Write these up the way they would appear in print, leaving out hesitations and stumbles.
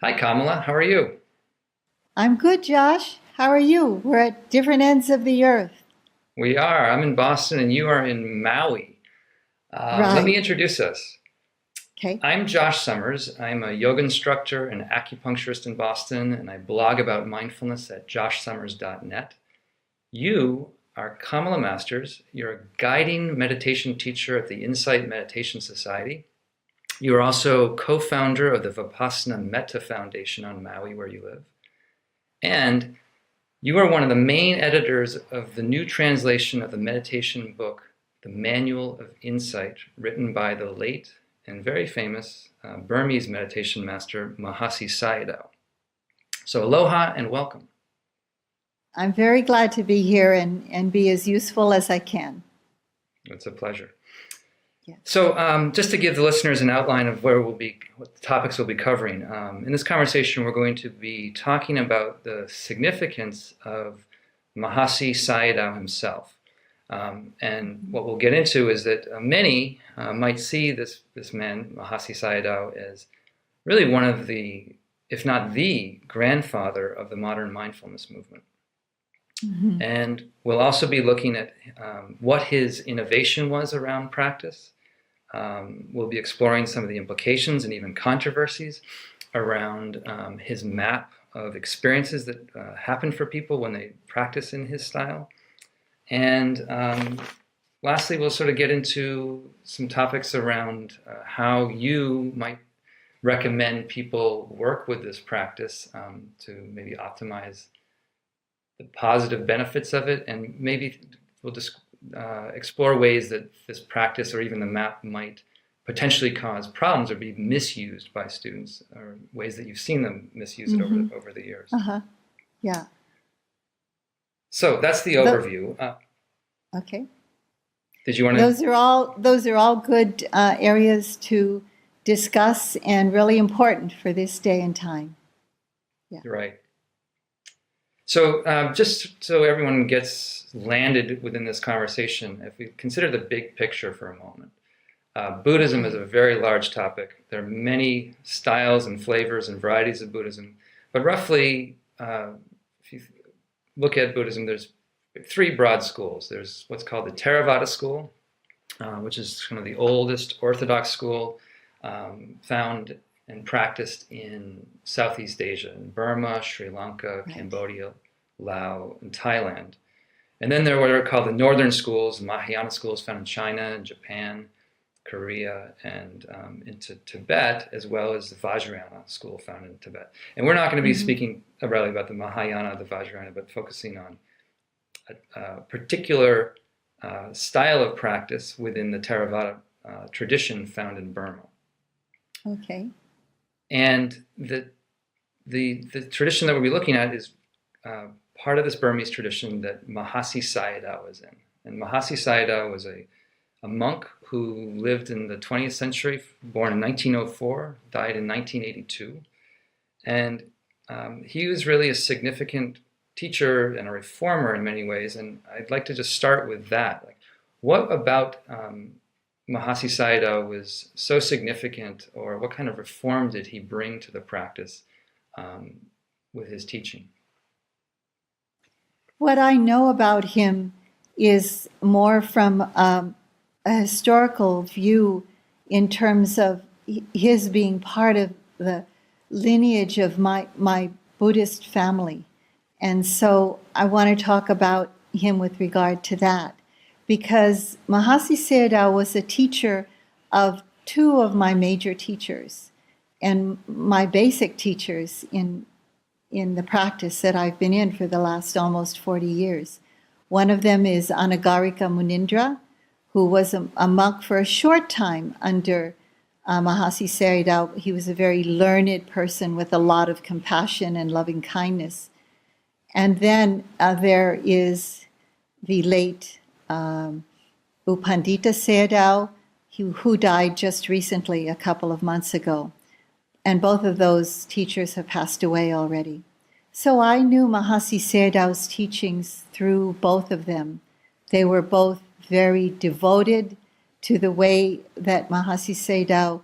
Hi, Kamala. How are you? I'm good, Josh. How are you? We're at different ends of the earth. We are. I'm in Boston and you are in Maui. Let me Right. introduce us. Okay. I'm Josh Summers. I'm a yoga instructor and acupuncturist in Boston, and I blog about mindfulness at joshsummers.net. You are Kamala Masters. You're a guiding meditation teacher at the Insight Meditation Society. You are also co-founder of the Vipassana Metta Foundation on Maui, where you live. And you are one of the main editors of the new translation of the meditation book, The Manual of Insight, written by the late and very famous Burmese meditation master, Mahasi Sayadaw. So aloha and welcome. I'm very glad to be here and be as useful as I can. It's a pleasure. Yeah. So just to give the listeners an outline of what the topics we'll be covering, in this conversation we're going to be talking about the significance of Mahasi Sayadaw himself. And what we'll get into is that many might see this man, Mahasi Sayadaw, as really one of the, if not the grandfather of the modern mindfulness movement. Mm-hmm. And we'll also be looking at what his innovation was around practice. We'll be exploring some of the implications and even controversies around his map of experiences that happen for people when they practice in his style. And lastly, we'll sort of get into some topics around how you might recommend people work with this practice to maybe optimize the positive benefits of it, and maybe we'll just explore ways that this practice or even the map might potentially cause problems or be misused by students, or ways that you've seen them misuse it over the years. Uh-huh. Yeah. So that's the Tho- overview. okay. Did you want to? Those are all good areas to discuss and really important for this day and time. Yeah. Right. So just so everyone gets landed within this conversation, if we consider the big picture for a moment, Buddhism is a very large topic. There are many styles and flavors and varieties of Buddhism, but roughly, if you look at Buddhism, there's three broad schools. There's what's called the Theravada school, which is kind of the oldest orthodox school found and practiced in Southeast Asia, in Burma, Sri Lanka, Right. Cambodia, Laos, and Thailand. And then there are what are called the northern schools, Mahayana schools found in China and Japan, Korea, and into Tibet, as well as the Vajrayana school found in Tibet. And we're not going to be speaking really about the Mahayana, the Vajrayana, but focusing on a particular style of practice within the Theravada tradition found in Burma. Okay. And the tradition that we'll be looking at is part of this Burmese tradition that Mahasi Sayadaw was in. And Mahasi Sayadaw was a monk who lived in the 20th century, born in 1904, died in 1982. And he was really a significant teacher and a reformer in many ways. And I'd like to just start with that. Like, what about Mahasi Sayadaw was so significant, or what kind of reform did he bring to the practice with his teaching? What I know about him is more from a historical view in terms of his being part of the lineage of my Buddhist family. And so I want to talk about him with regard to that, because Mahasi Sayadaw was a teacher of two of my major teachers and my basic teachers in the practice that I've been in for the last almost 40 years. One of them is Anagarika Munindra, who was a monk for a short time under Mahasi Sayadaw. He was a very learned person with a lot of compassion and loving kindness. And then there is the late Upandita Sayadaw, who died just recently, a couple of months ago. And both of those teachers have passed away already. So I knew Mahasi Sayadaw's teachings through both of them. They were both very devoted to the way that Mahasi Sayadaw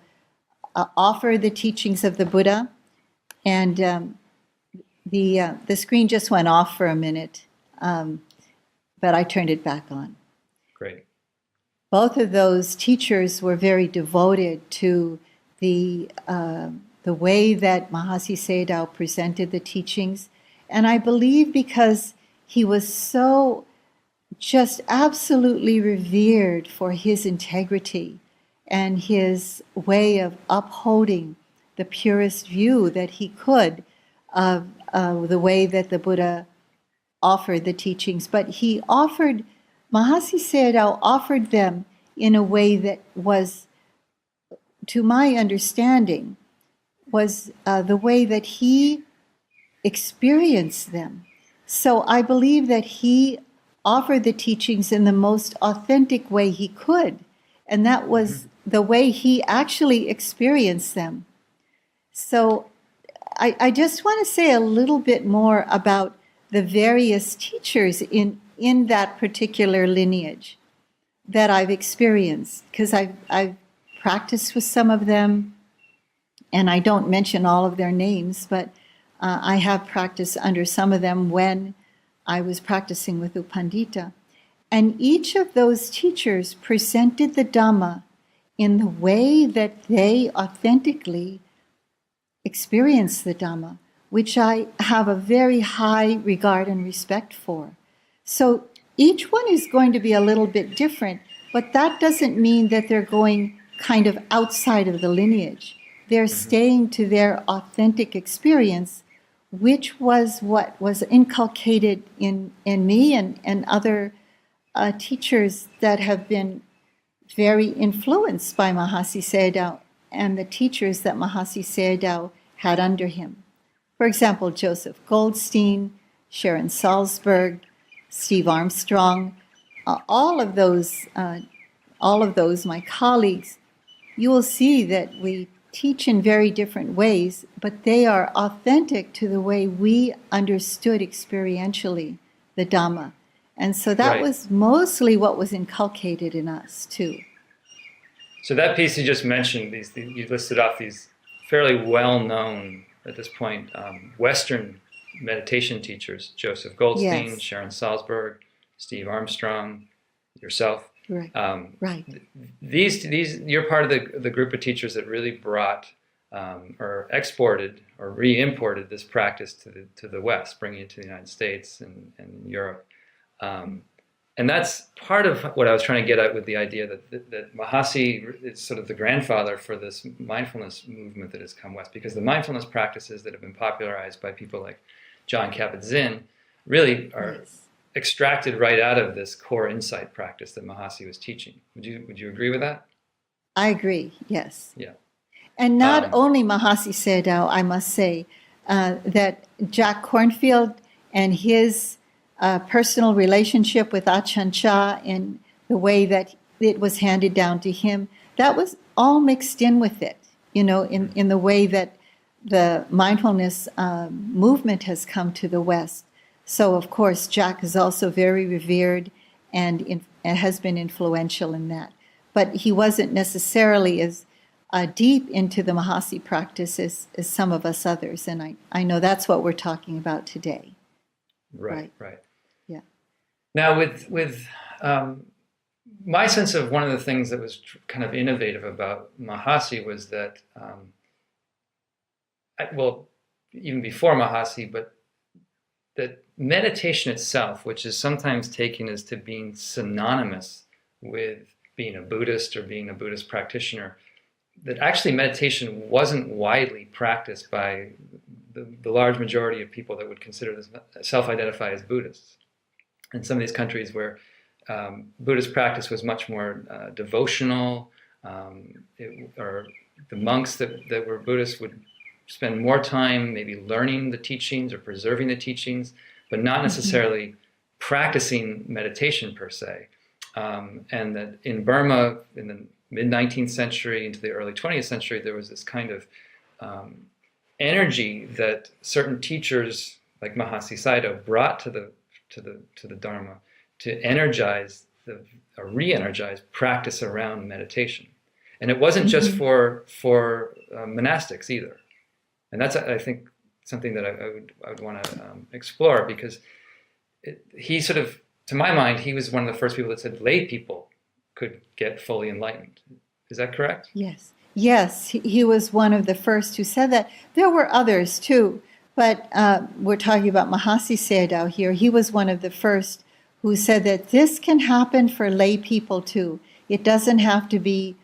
offered the teachings of the Buddha. And the screen just went off for a minute, but I turned it back on. Great. Both of those teachers were very devoted to the way that Mahasi Sayadaw presented the teachings. And I believe because he was so just absolutely revered for his integrity and his way of upholding the purest view that he could of the way that the Buddha offered the teachings. But Mahasi Sayadaw offered them in a way that was, to my understanding, was the way that he experienced them. So I believe that he offered the teachings in the most authentic way he could, and that was the way he actually experienced them. So I just want to say a little bit more about the various teachers in that particular lineage that I've experienced, because I've practiced with some of them, and I don't mention all of their names, but I have practiced under some of them when I was practicing with U Pandita. And each of those teachers presented the Dhamma in the way that they authentically experienced the Dhamma, which I have a very high regard and respect for. So each one is going to be a little bit different, but that doesn't mean that they're going kind of outside of the lineage. They're staying to their authentic experience, which was what was inculcated in me and other teachers that have been very influenced by Mahasi Sayadaw and the teachers that Mahasi Sayadaw had under him. For example, Joseph Goldstein, Sharon Salzberg, Steve Armstrong, all of those, my colleagues, you will see that we teach in very different ways, but they are authentic to the way we understood experientially the Dhamma. And so that was mostly what was inculcated in us, too. So that piece you just mentioned, you listed off these fairly well-known, at this point, Western meditation teachers, Joseph Goldstein, Yes. Sharon Salzberg, Steve Armstrong, yourself. Right. Right. These you're part of the group of teachers that really brought or exported or re-imported this practice to the West, bringing it to the United States and Europe. And that's part of what I was trying to get at with the idea that Mahasi is sort of the grandfather for this mindfulness movement that has come west, because the mindfulness practices that have been popularized by people like Jon Kabat-Zinn really are extracted right out of this core insight practice that Mahasi was teaching. Would you agree with that? I agree, yes. Yeah. And not only Mahasi Sayadaw, I must say, that Jack Kornfield and his personal relationship with Ajahn Chah and the way that it was handed down to him, that was all mixed in with it, in the way that the mindfulness movement has come to the West. So, of course, Jack is also very revered and has been influential in that. But he wasn't necessarily as deep into the Mahasi practice as some of us others. And I know that's what we're talking about today. Right. Yeah. Now, with my sense of one of the things that was kind of innovative about Mahasi was that, even before Mahasi, but that meditation itself, which is sometimes taken as to being synonymous with being a Buddhist or being a Buddhist practitioner, that actually meditation wasn't widely practiced by the large majority of people that would consider this self-identify as Buddhists. In some of these countries where Buddhist practice was much more devotional, or the monks that were Buddhists would spend more time maybe learning the teachings or preserving the teachings, but not necessarily practicing meditation per se. And that in Burma, in the mid-19th century into the early 20th century, there was this kind of energy that certain teachers like Mahasi Sayadaw brought to the Dharma to energize or re-energize practice around meditation. And it wasn't just for monastics either. And that's, I think, something that I would want to explore, because he sort of, to my mind, he was one of the first people that said lay people could get fully enlightened. Is that correct? Yes. Yes, he was one of the first who said that. There were others too, but we're talking about Mahasi Sayadaw here. He was one of the first who said that this can happen for lay people too. It doesn't have to be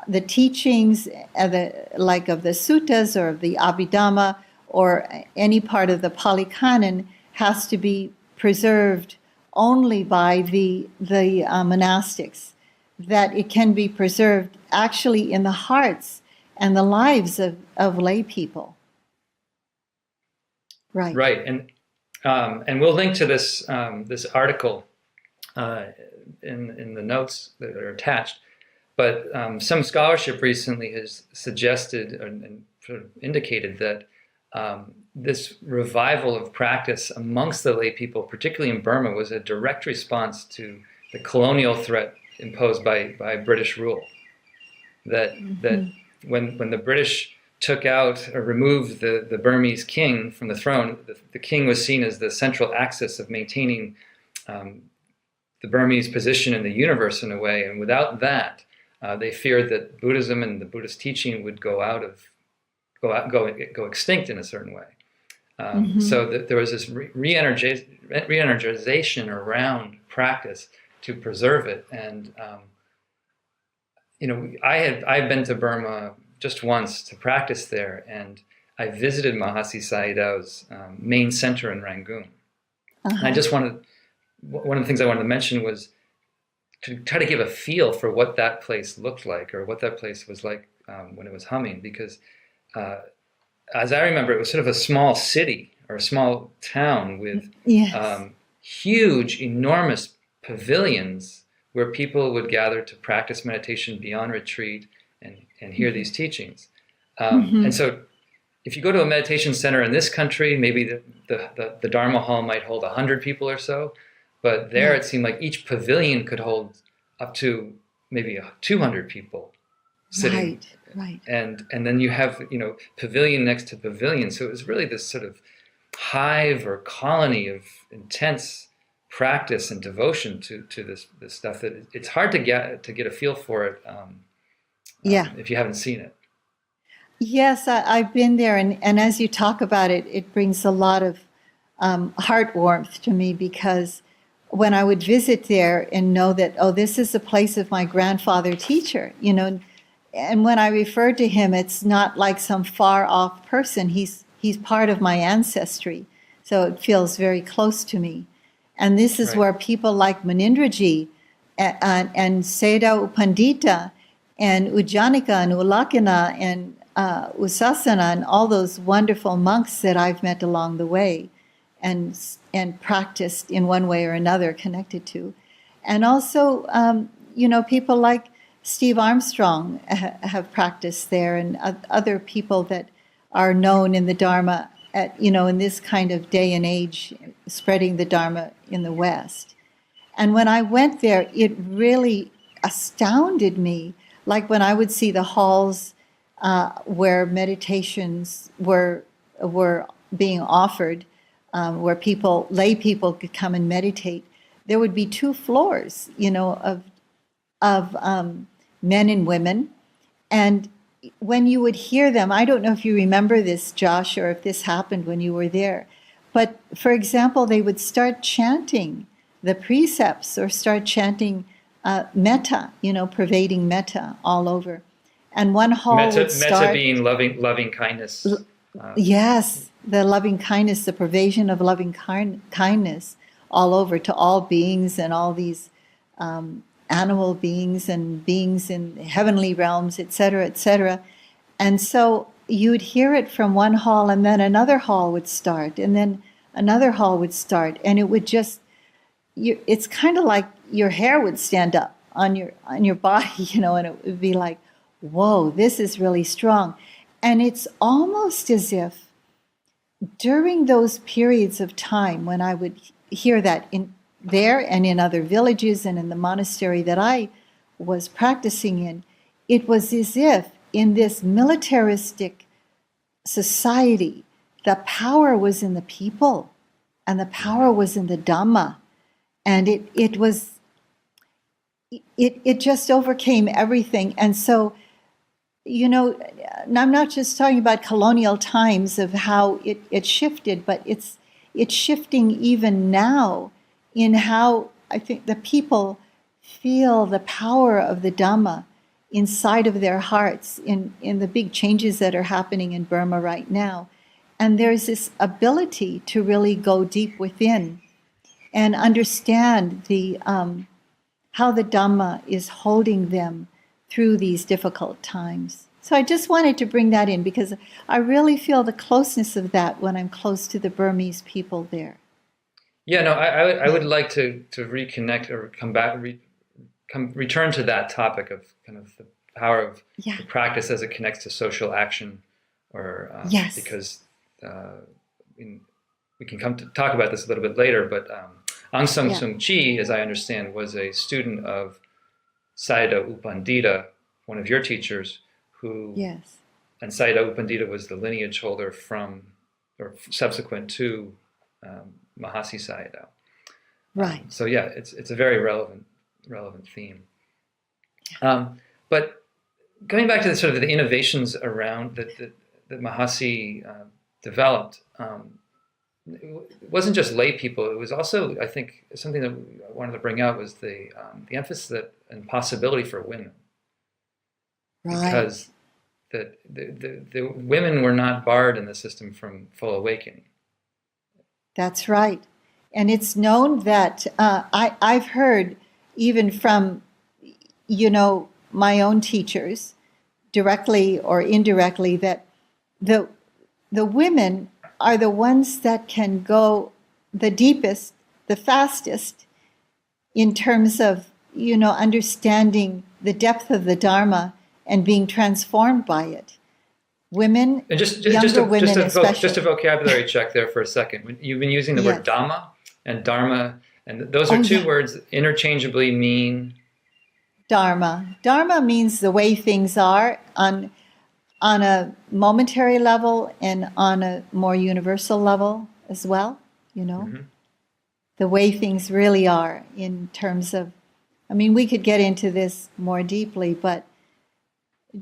the teachings of the suttas or of the Abhidhamma or any part of the Pali Canon has to be preserved only by the monastics, that it can be preserved actually in the hearts and the lives of lay people. Right. Right, and we'll link to this this article in the notes that are attached. But some scholarship recently has suggested and sort of indicated that this revival of practice amongst the lay people, particularly in Burma, was a direct response to the colonial threat imposed by British rule. That when the British took out or removed the Burmese king from the throne, the king was seen as the central axis of maintaining the Burmese position in the universe in a way, and without that, they feared that Buddhism and the Buddhist teaching would go extinct in a certain way. So that there was this re-energization around practice to preserve it. And I've been to Burma just once to practice there, and I visited Mahasi Sayadaw's main center in Rangoon. And I just one of the things I wanted to mention was to try to give a feel for what that place looked like, or what that place was like when it was humming, because as I remember, it was sort of a small city or a small town with huge, enormous pavilions where people would gather to practice meditation beyond retreat and hear these teachings. And so if you go to a meditation center in this country, maybe the Dharma hall might hold 100 people or so, but there it seemed like each pavilion could hold up to maybe 200 people sitting. Right. And then you have, pavilion next to pavilion. So it was really this sort of hive or colony of intense practice and devotion to this stuff that it's hard to get a feel for it if you haven't seen it. Yes, I've been there, and as you talk about it, it brings a lot of heart warmth to me, because when I would visit there and know that, this is the place of my grandfather teacher, and when I refer to him, it's not like some far off person. He's part of my ancestry, so it feels very close to me. And this is where people like Munindraji and Sayadaw Pandita and Ujjanika and Ulakana and Usasana and all those wonderful monks that I've met along the way and practiced in one way or another connected to. And also, people like Steve Armstrong have practiced there, and other people that are known in the Dharma in this kind of day and age, spreading the Dharma in the West. And when I went there, it really astounded me. Like when I would see the halls where meditations were being offered, where lay people could come and meditate, there would be 2 floors, of men and women. And when you would hear them, I don't know if you remember this, Josh, or if this happened when you were there, but for example, they would start chanting the precepts or start chanting Metta, pervading Metta all over. And one hall would start... Metta being loving kindness. Yes, the loving kindness, the pervasion of loving kindness all over to all beings and all these animal beings and beings in heavenly realms, etc., etc. And so you'd hear it from one hall, and then another hall would start, and then another hall would start, and it would just... it's kind of like your hair would stand up on your body, and it would be like, whoa, this is really strong. And it's almost as if during those periods of time when I would hear that in there and in other villages and in the monastery that I was practicing in, it was as if in this militaristic society the power was in the people, and the power was in the Dhamma, and it just overcame everything. And so, and I'm not just talking about colonial times of how it shifted, but it's shifting even now in how I think the people feel the power of the Dhamma inside of their hearts in the big changes that are happening in Burma right now. And there's this ability to really go deep within and understand how the Dhamma is holding them through these difficult times. So I just wanted to bring that in because I really feel the closeness of that when I'm close to the Burmese people there. Yeah, no, I would like to reconnect or come back, return to that topic of kind of the power of the practice as it connects to social action, or because we can come to talk about this a little bit later. But Aung San Suu Kyi, as I understand, was a student of Sayadaw U Pandita, one of your teachers, and Sayadaw U Pandita was the lineage holder from or subsequent to Mahasi Sayadaw. Right. So it's a very relevant theme. But going back to the innovations around that Mahasi developed, it wasn't just lay people. It was also, I think, something that I wanted to bring out was the emphasis and possibility for women, because the women were not barred in the system from full awakening. That's right, and it's known that I've heard even from my own teachers, directly or indirectly, that the women are the ones that can go the deepest, the fastest, in terms of understanding the depth of the Dharma and being transformed by it. Women, and younger women especially. Just a vocabulary check there for a second. You've been using the word Dhamma and Dharma, and those are two words interchangeably mean... Dharma. Dharma means the way things are on a momentary level and on a more universal level as well, Mm-hmm. The way things really are in terms of, we could get into this more deeply, but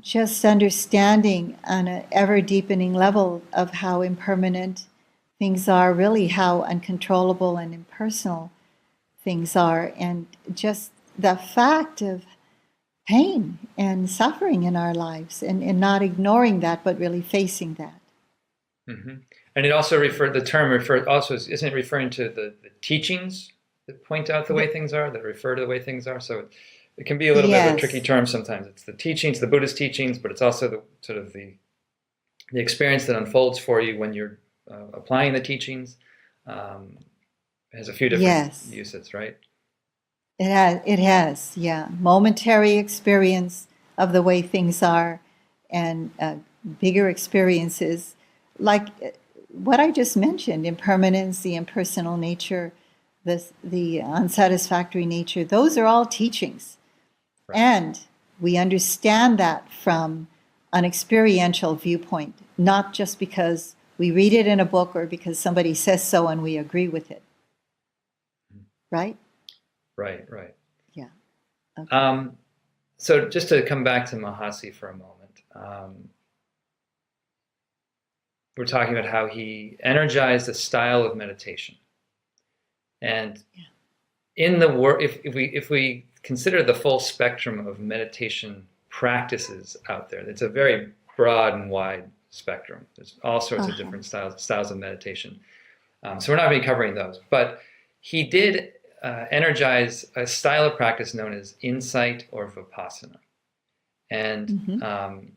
just understanding on an ever-deepening level of how impermanent things are, really how uncontrollable and impersonal things are, and just the fact of pain and suffering in our lives, and not ignoring that, but really facing that. Mm-hmm. And it also isn't it referring to the teachings that point out the way things are, that refer to the way things are? So it can be a little bit of a tricky term sometimes. It's the teachings, the Buddhist teachings, but it's also the experience that unfolds for you when you're applying the teachings. It has a few different uses, right? It has, momentary experience of the way things are, and bigger experiences like what I just mentioned: impermanence, the impersonal nature, the unsatisfactory nature. Those are all teachings, and we understand that from an experiential viewpoint, not just because we read it in a book or because somebody says so and we agree with it. Right? Right. Yeah. Okay. So just to come back to Mahasi for a moment, we're talking about how he energized a style of meditation, and in the work, if we consider the full spectrum of meditation practices out there, it's a very broad and wide spectrum. There's all sorts of different styles of meditation. So we're not going to be covering those, but he did energize a style of practice known as insight or Vipassana. And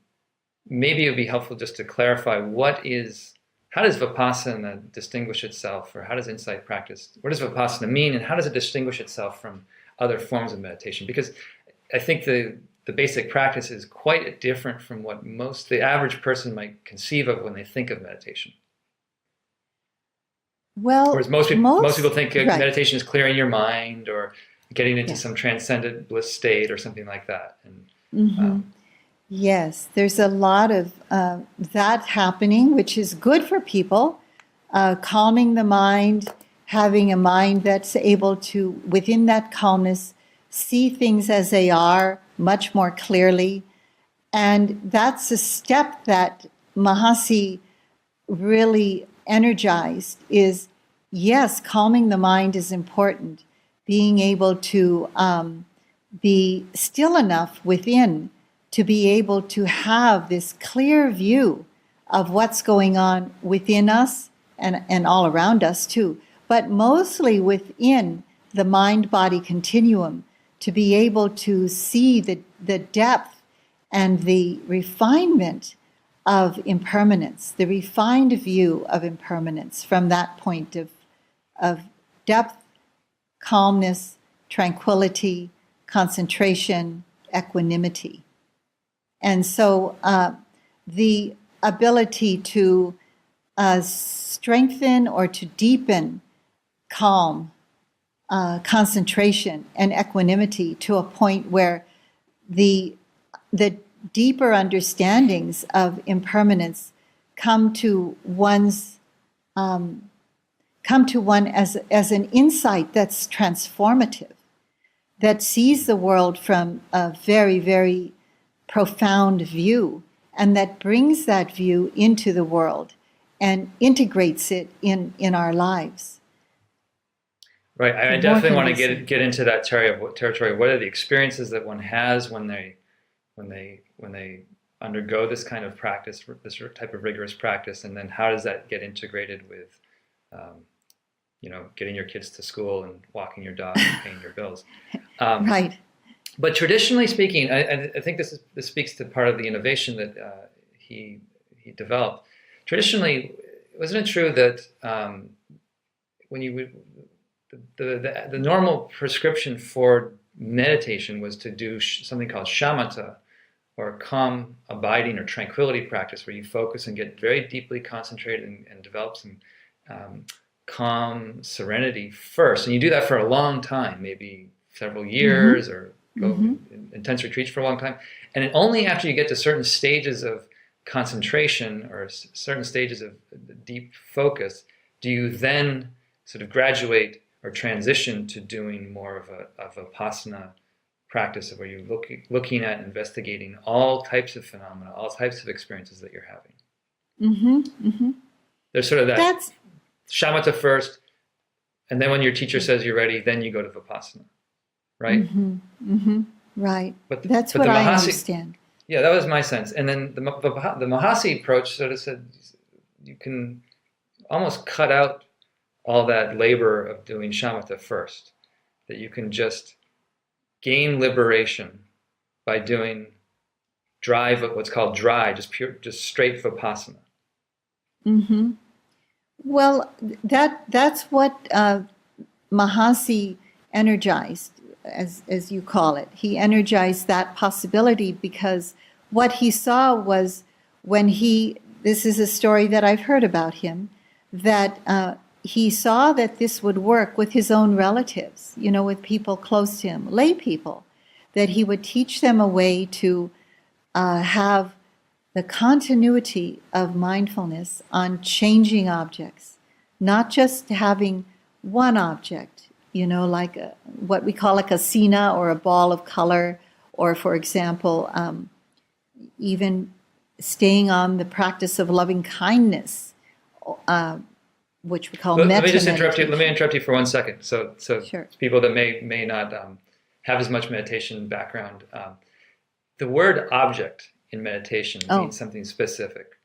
maybe it would be helpful just to clarify how does Vipassana distinguish itself, or how does insight practice, what does Vipassana mean, and how does it distinguish itself from other forms of meditation? Because I think the basic practice is quite different from what the average person might conceive of when they think of meditation. Well, whereas most people think meditation is clearing your mind or getting into some transcendent bliss state or something like that. And Yes, there's a lot of that happening, which is good for people. Calming the mind, having a mind that's able to, within that calmness, see things as they are much more clearly. And that's a step that Mahasi really energized is, yes, calming the mind is important. Being able to be still enough within to be able to have this clear view of what's going on within us and all around us too, but mostly within the mind-body continuum, to be able to see the depth and the refinement of impermanence, the refined view of impermanence from that point of depth, calmness, tranquility, concentration, equanimity. And so the ability to strengthen or to deepen calm, concentration, and equanimity to a point where the deeper understandings of impermanence come to one as an insight that's transformative, that sees the world from a very, very profound view, and that brings that view into the world and integrates it in our lives. Right. I definitely want to get into that territory. What are the experiences that one has when they undergo this kind of practice, this type of rigorous practice, and then how does that get integrated with, getting your kids to school and walking your dog and paying your bills? Right. But traditionally speaking, I think this speaks to part of the innovation that he developed. Traditionally, wasn't it true that when you would the normal prescription for meditation was to do something called shamatha, or calm, abiding, or tranquility practice, where you focus and get very deeply concentrated and develop some calm serenity first. And you do that for a long time, maybe several years, or go in intense retreats for a long time. And only after you get to certain stages of concentration or certain stages of deep focus do you then sort of graduate or transition to doing more of a Vipassana practice, where you're looking at investigating all types of phenomena, all types of experiences that you're having. There's sort of that shamatha first, and then when your teacher says you're ready, then you go to Vipassana, right? Right. But that's what I understand. Yeah, that was my sense. And then the Mahasi approach sort of said you can almost cut out all that labor of doing shamatha first, that you can just gain liberation by doing what's called dry, just straight Vipassana. Well, that's what Mahasi energized, as you call it. He energized that possibility because what he saw was this is a story that I've heard about him, that he saw that this would work with his own relatives, with people close to him, lay people, that he would teach them a way to have the continuity of mindfulness on changing objects, not just having one object, like what we call a kasina or a ball of color, or, for example, even staying on the practice of loving kindness, which we call Metta. Let me just interrupt you. Let me interrupt you for 1 second. So Sure. People that may not have as much meditation background, the word object in meditation means something specific.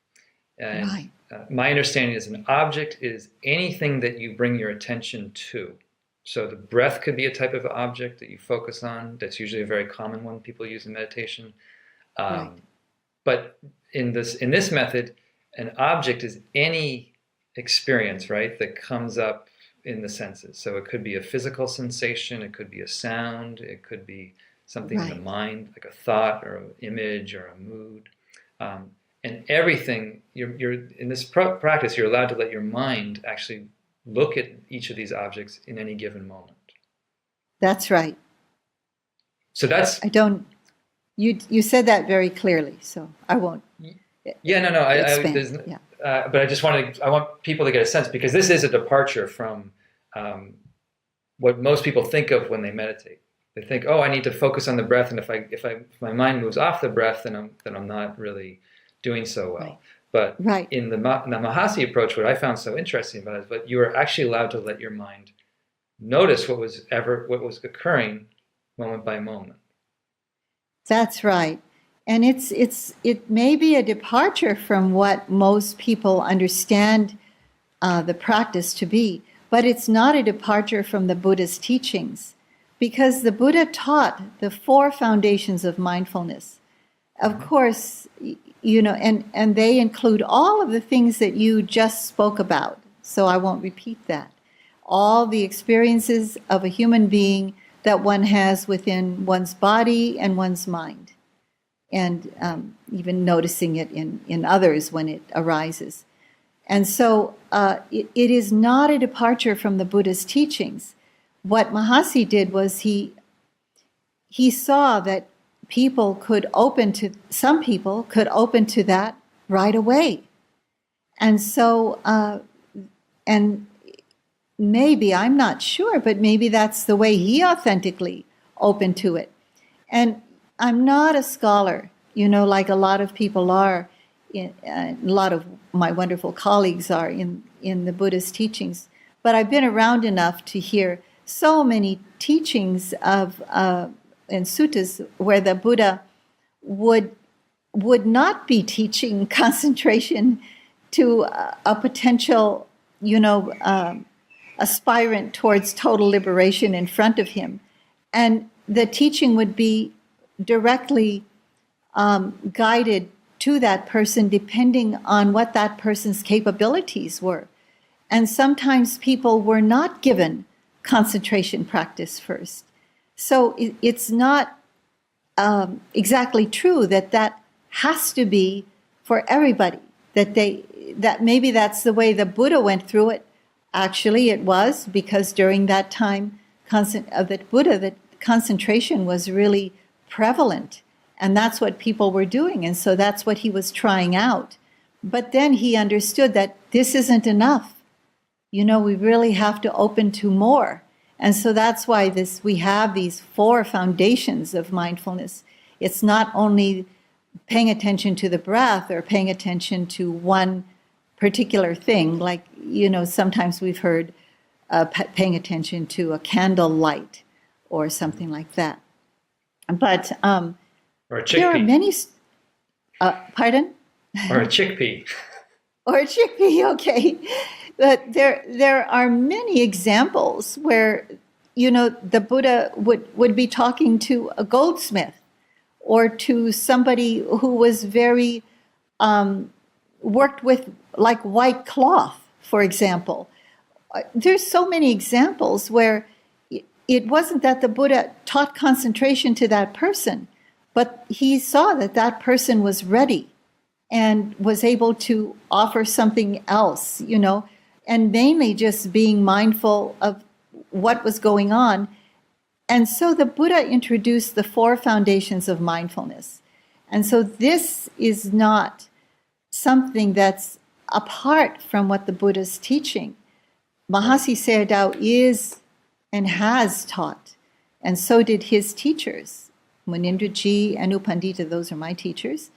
And Right. My understanding is an object is anything that you bring your attention to. So the breath could be a type of object that you focus on. That's usually a very common one people use in meditation. Right. But in this method, an object is any experience, right, that comes up in the senses. So it could be a physical sensation, it could be a sound, it could be something in the mind, like a thought or an image or a mood. And everything, you're in this practice, you're allowed to let your mind actually look at each of these objects in any given moment. That's right. So that's... You said that very clearly, so I won't. Yeah, no, no. Expand. But I want people to get a sense, because this is a departure from what most people think of when they meditate. They think, oh, I need to focus on the breath, and if my mind moves off the breath, then I'm not really doing so well. Right. But Right. in the Mahasi approach, what I found so interesting about it is that you are actually allowed to let your mind notice what was occurring moment by moment. That's right. And it may be a departure from what most people understand the practice to be, but it's not a departure from the Buddha's teachings, because the Buddha taught the 4 foundations of mindfulness. Of course, and they include all of the things that you just spoke about, so I won't repeat that. All the experiences of a human being that one has within one's body and one's mind, and even noticing it in others when it arises. And so it is not a departure from the Buddha's teachings. What Mahasi did was he saw that some people could open to that right away. And so, and maybe, I'm not sure, but maybe that's the way he authentically opened to it. And I'm not a scholar, like a lot of people are, a lot of my wonderful colleagues are in the Buddhist teachings. But I've been around enough to hear so many teachings of and suttas where the Buddha would not be teaching concentration to a potential, aspirant towards total liberation in front of him. And the teaching would be directly guided to that person depending on what that person's capabilities were. And sometimes people were not given concentration practice first. So it's not exactly true that has to be for everybody, that maybe that's the way the Buddha went through it. Actually, it was, because during that time of the Buddha, that concentration was really prevalent, and that's what people were doing, and so that's what he was trying out. But then he understood that this isn't enough. We really have to open to more. And so that's why we have these 4 foundations of mindfulness. It's not only paying attention to the breath or paying attention to one particular thing, like, sometimes we've heard paying attention to a candle light or something like that. But or a chickpea. There are many. Pardon? Or a chickpea. Or a chickpea, okay. But there are many examples where, the Buddha would be talking to a goldsmith or to somebody who was very, worked with like white cloth, for example. There's so many examples where it wasn't that the Buddha taught concentration to that person, but he saw that that person was ready and was able to offer something else, and mainly just being mindful of what was going on. And so the Buddha introduced the 4 foundations of mindfulness. And so this is not something that's apart from what the Buddha's teaching. Mahasi Sayadaw is and has taught, and so did his teachers. Munindraji and U Pandita, those are my teachers,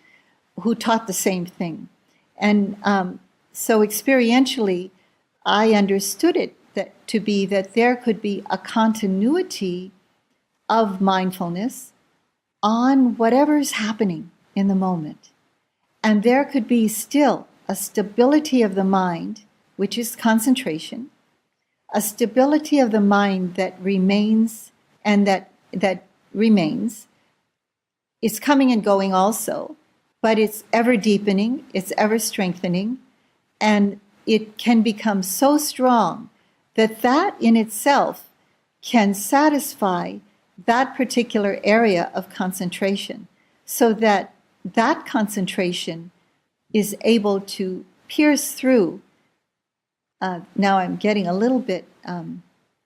who taught the same thing. And so experientially, I understood it to be that there could be a continuity of mindfulness on whatever's happening in the moment. And there could be still a stability of the mind, which is concentration, a stability of the mind that remains and that remains. It's coming and going also, but it's ever deepening, it's ever strengthening, and it can become so strong that in itself can satisfy that particular area of concentration, so that concentration is able to pierce through. Now I'm getting a little bit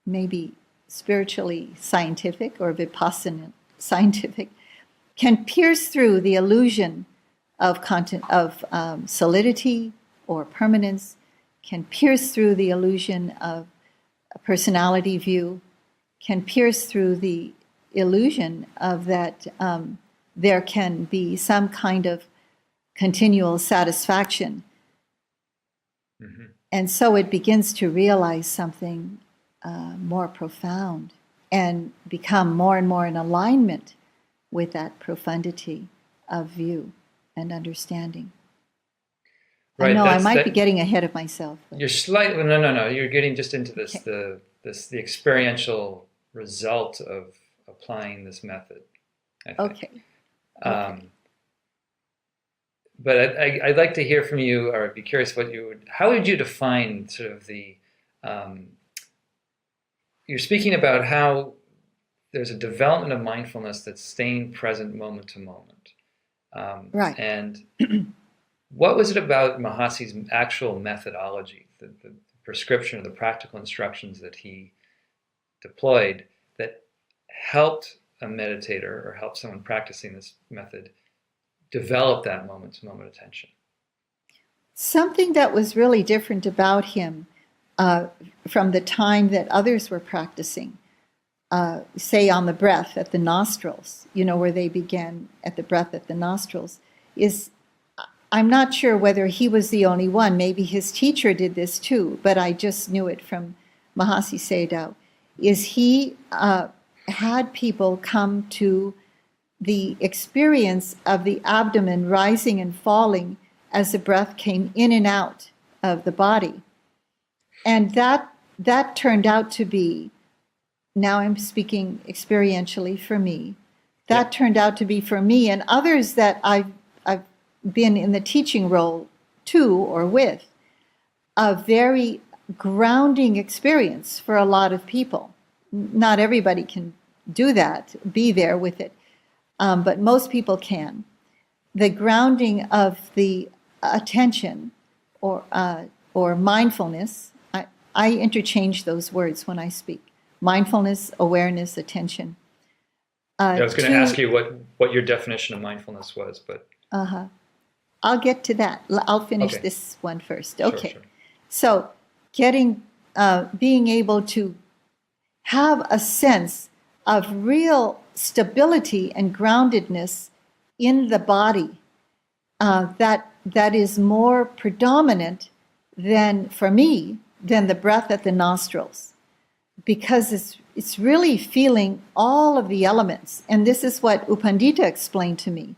maybe spiritually scientific or Vipassana scientific, can pierce through the illusion of solidity or permanence, can pierce through the illusion of a personality view, can pierce through the illusion of that there can be some kind of continual satisfaction. Mm-hmm. And so it begins to realize something more profound and become more and more in alignment with that profundity of view and understanding. Right, I know I might be getting ahead of myself. You're slightly, no. You're getting just into this, okay. the experiential result of applying this method, I think. Okay. But I'd like to hear from you, or I'd be curious how would you define sort of you're speaking about how there's a development of mindfulness that's staying present moment to moment. Right. And what was it about Mahasi's actual methodology, the prescription or the practical instructions that he deployed that helped a meditator or helped someone practicing this method develop that moment-to-moment attention? Something that was really different about him from the time that others were practicing, say on the breath at the nostrils, where they began at the breath at the nostrils, is I'm not sure whether he was the only one. Maybe his teacher did this too, but I just knew it from Mahasi Sayadaw, is he had people come to the experience of the abdomen rising and falling as the breath came in and out of the body. And that turned out to be, now I'm speaking experientially for me, that turned out to be for me and others that I've been in the teaching role to or with, a very grounding experience for a lot of people. Not everybody can do that, be there with it. But most people can. The grounding of the attention or mindfulness, I interchange those words when I speak. Mindfulness, awareness, attention. I was going to ask you what your definition of mindfulness was, but... I'll get to that. I'll finish this one first. Okay. Sure. So being able to have a sense of real stability and groundedness in the body that is more predominant for me than the breath at the nostrils, because it's really feeling all of the elements. And this is what U Pandita explained to me,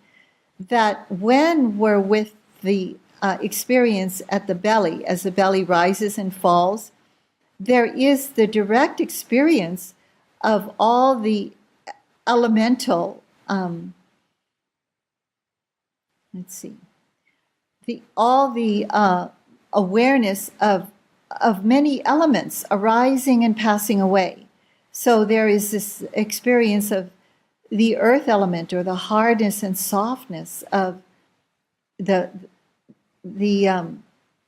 that when we're with the experience at the belly, as the belly rises and falls, there is the direct experience of all the elemental, awareness of many elements arising and passing away. So there is this experience of the earth element, or the hardness and softness of the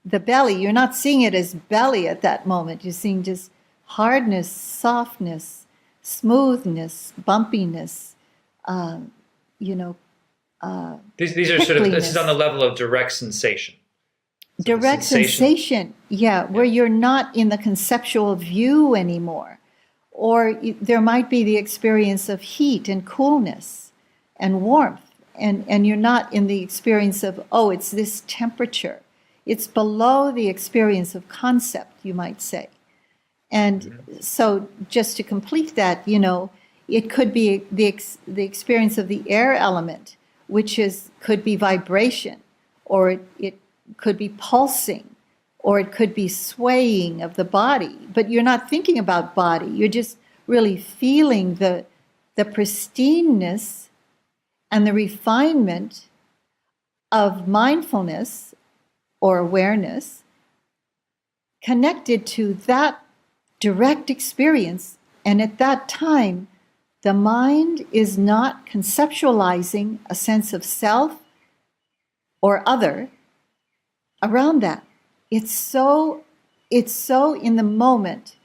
belly. You're not seeing it as belly at that moment. You're seeing just hardness, softness, smoothness, bumpiness. These are sort of, this is on the level of direct sensation. So direct sensation, where you're not in the conceptual view anymore. Or there might be the experience of heat and coolness and warmth, and you're not in the experience of, it's this temperature. It's below the experience of concept, you might say. And so just to complete that, it could be the experience of the air element, which could be vibration, or it could be pulsing, or it could be swaying of the body. But you're not thinking about body. You're just really feeling the pristineness and the refinement of mindfulness or awareness connected to that direct experience. And at that time, the mind is not conceptualizing a sense of self or other around that. It's so in the moment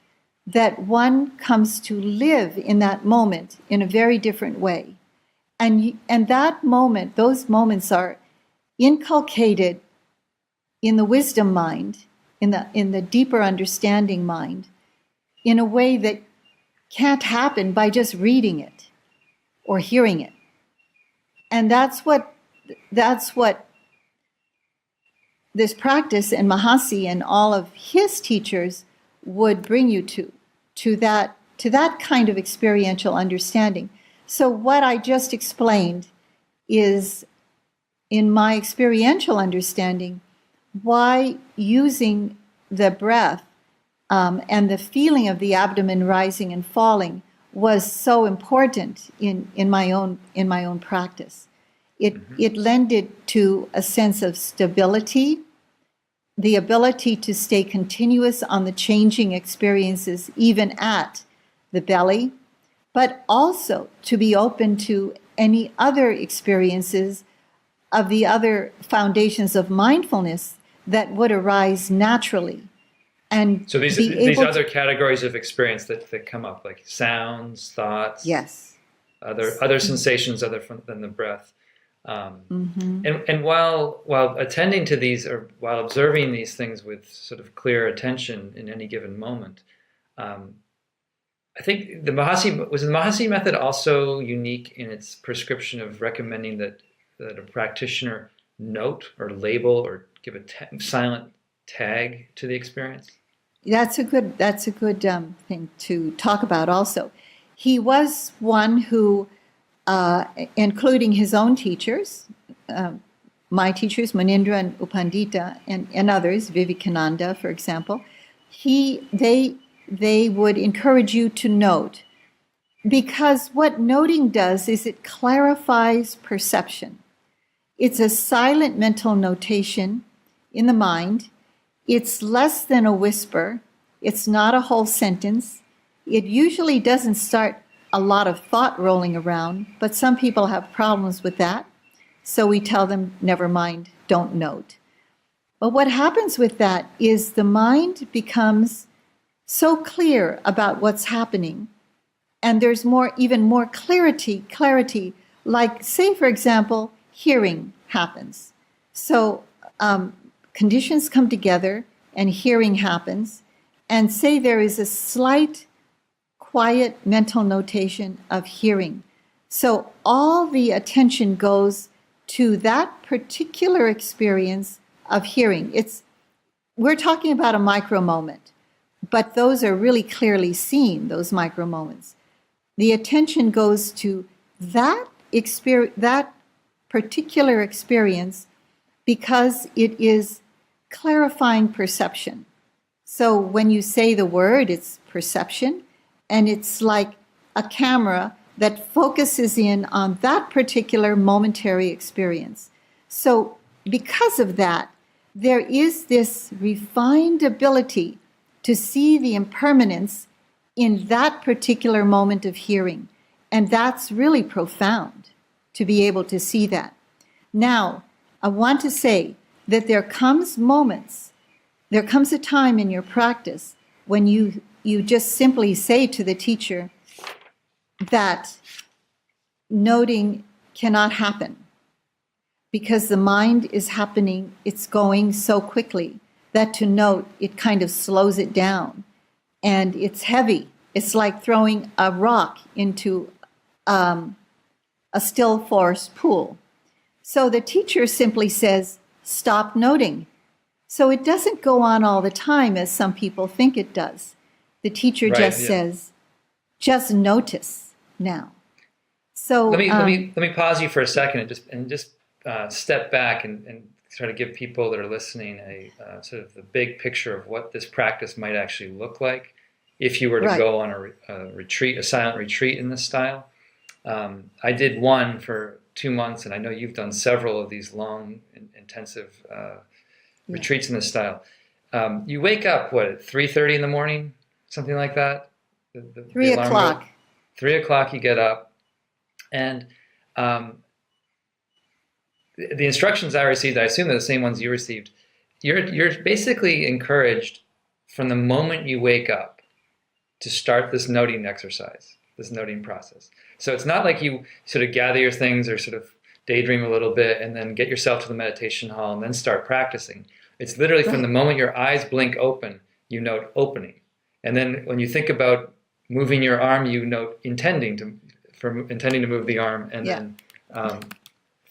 that one comes to live in that moment in a very different way. And that moment, those moments are inculcated in the wisdom mind, in the deeper understanding mind, in a way that can't happen by just reading it or hearing it. And that's what this practice and Mahasi and all of his teachers would bring you to that kind of experiential understanding. So what I just explained is, in my experiential understanding, why using the breath and the feeling of the abdomen rising and falling was so important in my own practice. It lended to a sense of stability, the ability to stay continuous on the changing experiences even at the belly, but also to be open to any other experiences of the other foundations of mindfulness that would arise naturally. And so these other categories of experience that come up, like sounds, thoughts, yes, other sensations other than the breath. And while attending to these, or while observing these things with sort of clear attention in any given moment, I think the Mahasi method also unique in its prescription of recommending that a practitioner note or label or give a silent tag to the experience? That's a good thing to talk about also. He was one who, including his own teachers, my teachers, Munindra and Upandita, and others, Vivekananda, for example, they would encourage you to note, because what noting does is it clarifies perception. It's a silent mental notation in the mind. It's less than a whisper. It's not a whole sentence. It usually doesn't start a lot of thought rolling around, but some people have problems with that. So we tell them, never mind, don't note. But what happens with that is the mind becomes so clear about what's happening, and there's even more clarity, like, say, for example, hearing happens. So conditions come together and hearing happens, and say there is a slight quiet mental notation of hearing. So all the attention goes to that particular experience of hearing. We're talking about a micro moment, but those are really clearly seen, those micro moments. The attention goes to that particular experience because it is clarifying perception. So when you say the word, it's perception, and it's like a camera that focuses in on that particular momentary experience. So because of that, there is this refined ability to see the impermanence in that particular moment of hearing. And that's really profound to be able to see that. Now, I want to say that there comes a time in your practice when you just simply say to the teacher that noting cannot happen because the mind is happening, it's going so quickly that to note, it kind of slows it down. And it's heavy. It's like throwing a rock into a still force pool. So the teacher simply says, stop noting. So it doesn't go on all the time as some people think it does. The teacher says, just notice now. So let me pause you for a second and just step back and try to give people that are listening a sort of the big picture of what this practice might actually look like if you were to go on a retreat, a silent retreat in this style. I did one for 2 months, and I know you've done several of these long, intensive retreats in this style. You wake up, at 3:30 in the morning, something like that? 3 o'clock. 3 o'clock you get up, and the instructions I received, I assume they're the same ones you received. You're basically encouraged from the moment you wake up to start this noting exercise. this noting process. So it's not like you sort of gather your things or sort of daydream a little bit and then get yourself to the meditation hall and then start practicing. It's literally from the moment your eyes blink open, you note opening. And then when you think about moving your arm, you note intending to move the arm. And then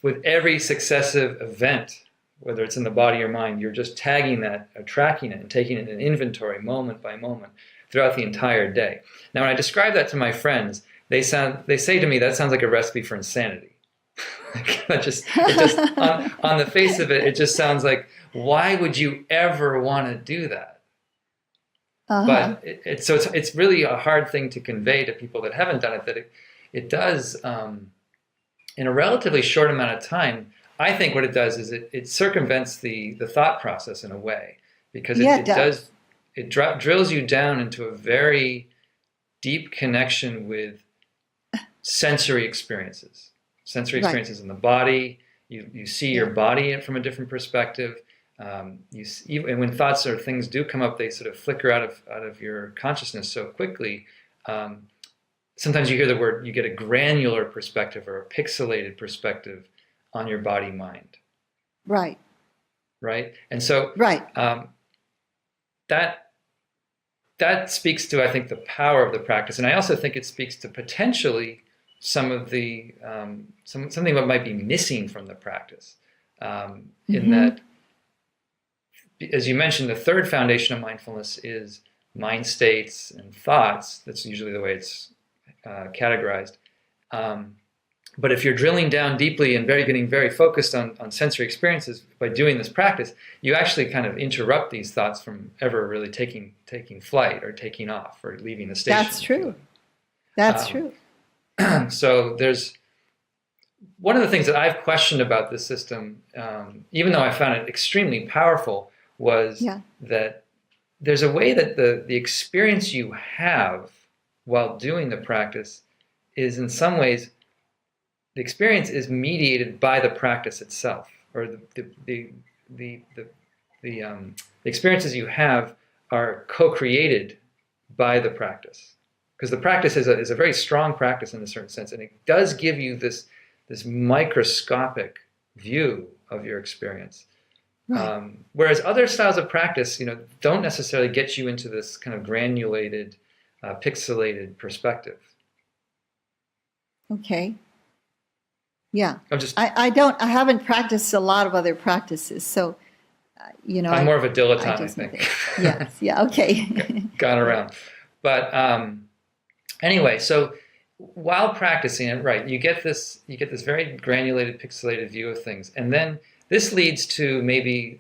with every successive event, whether it's in the body or mind, you're just tagging that, or tracking it, and taking it in inventory moment by moment throughout the entire day. Now, when I describe that to my friends, they say to me, that sounds like a recipe for insanity. It just on the face of it, it just sounds like, why would you ever want to do that? But it's really a hard thing to convey to people that haven't done it, that it does, in a relatively short amount of time. I think what it does is it circumvents the thought process in a way, because it drills you down into a very deep connection with sensory experiences. Sensory experiences in the body. You see your body from a different perspective. And when thoughts or things do come up, they sort of flicker out of your consciousness so quickly. Sometimes you hear the word, you get a granular perspective or a pixelated perspective on your body mind. Right. And so that speaks to, I think, the power of the practice. And I also think it speaks to potentially some of the something that might be missing from the practice, in that, as you mentioned, the third foundation of mindfulness is mind states and thoughts. That's usually the way it's categorized. But if you're drilling down deeply and getting very focused on sensory experiences by doing this practice, you actually kind of interrupt these thoughts from ever really taking flight or taking off or leaving the station. That's true. That's true. So there's one of the things that I've questioned about this system, even though I found it extremely powerful, was that there's a way that the experience you have while doing the practice is, in some ways, the experience is mediated by the practice itself, or the experiences you have are co-created by the practice. Because the practice is a very strong practice in a certain sense, and it does give you this microscopic view of your experience. Whereas other styles of practice, don't necessarily get you into this kind of granulated, pixelated perspective. Okay. Yeah. I haven't practiced a lot of other practices, so I'm more of a dilettante, I think. Yes. Yeah. Okay. Gone around, but anyway, so while practicing it, you get this very granulated, pixelated view of things, and then this leads to maybe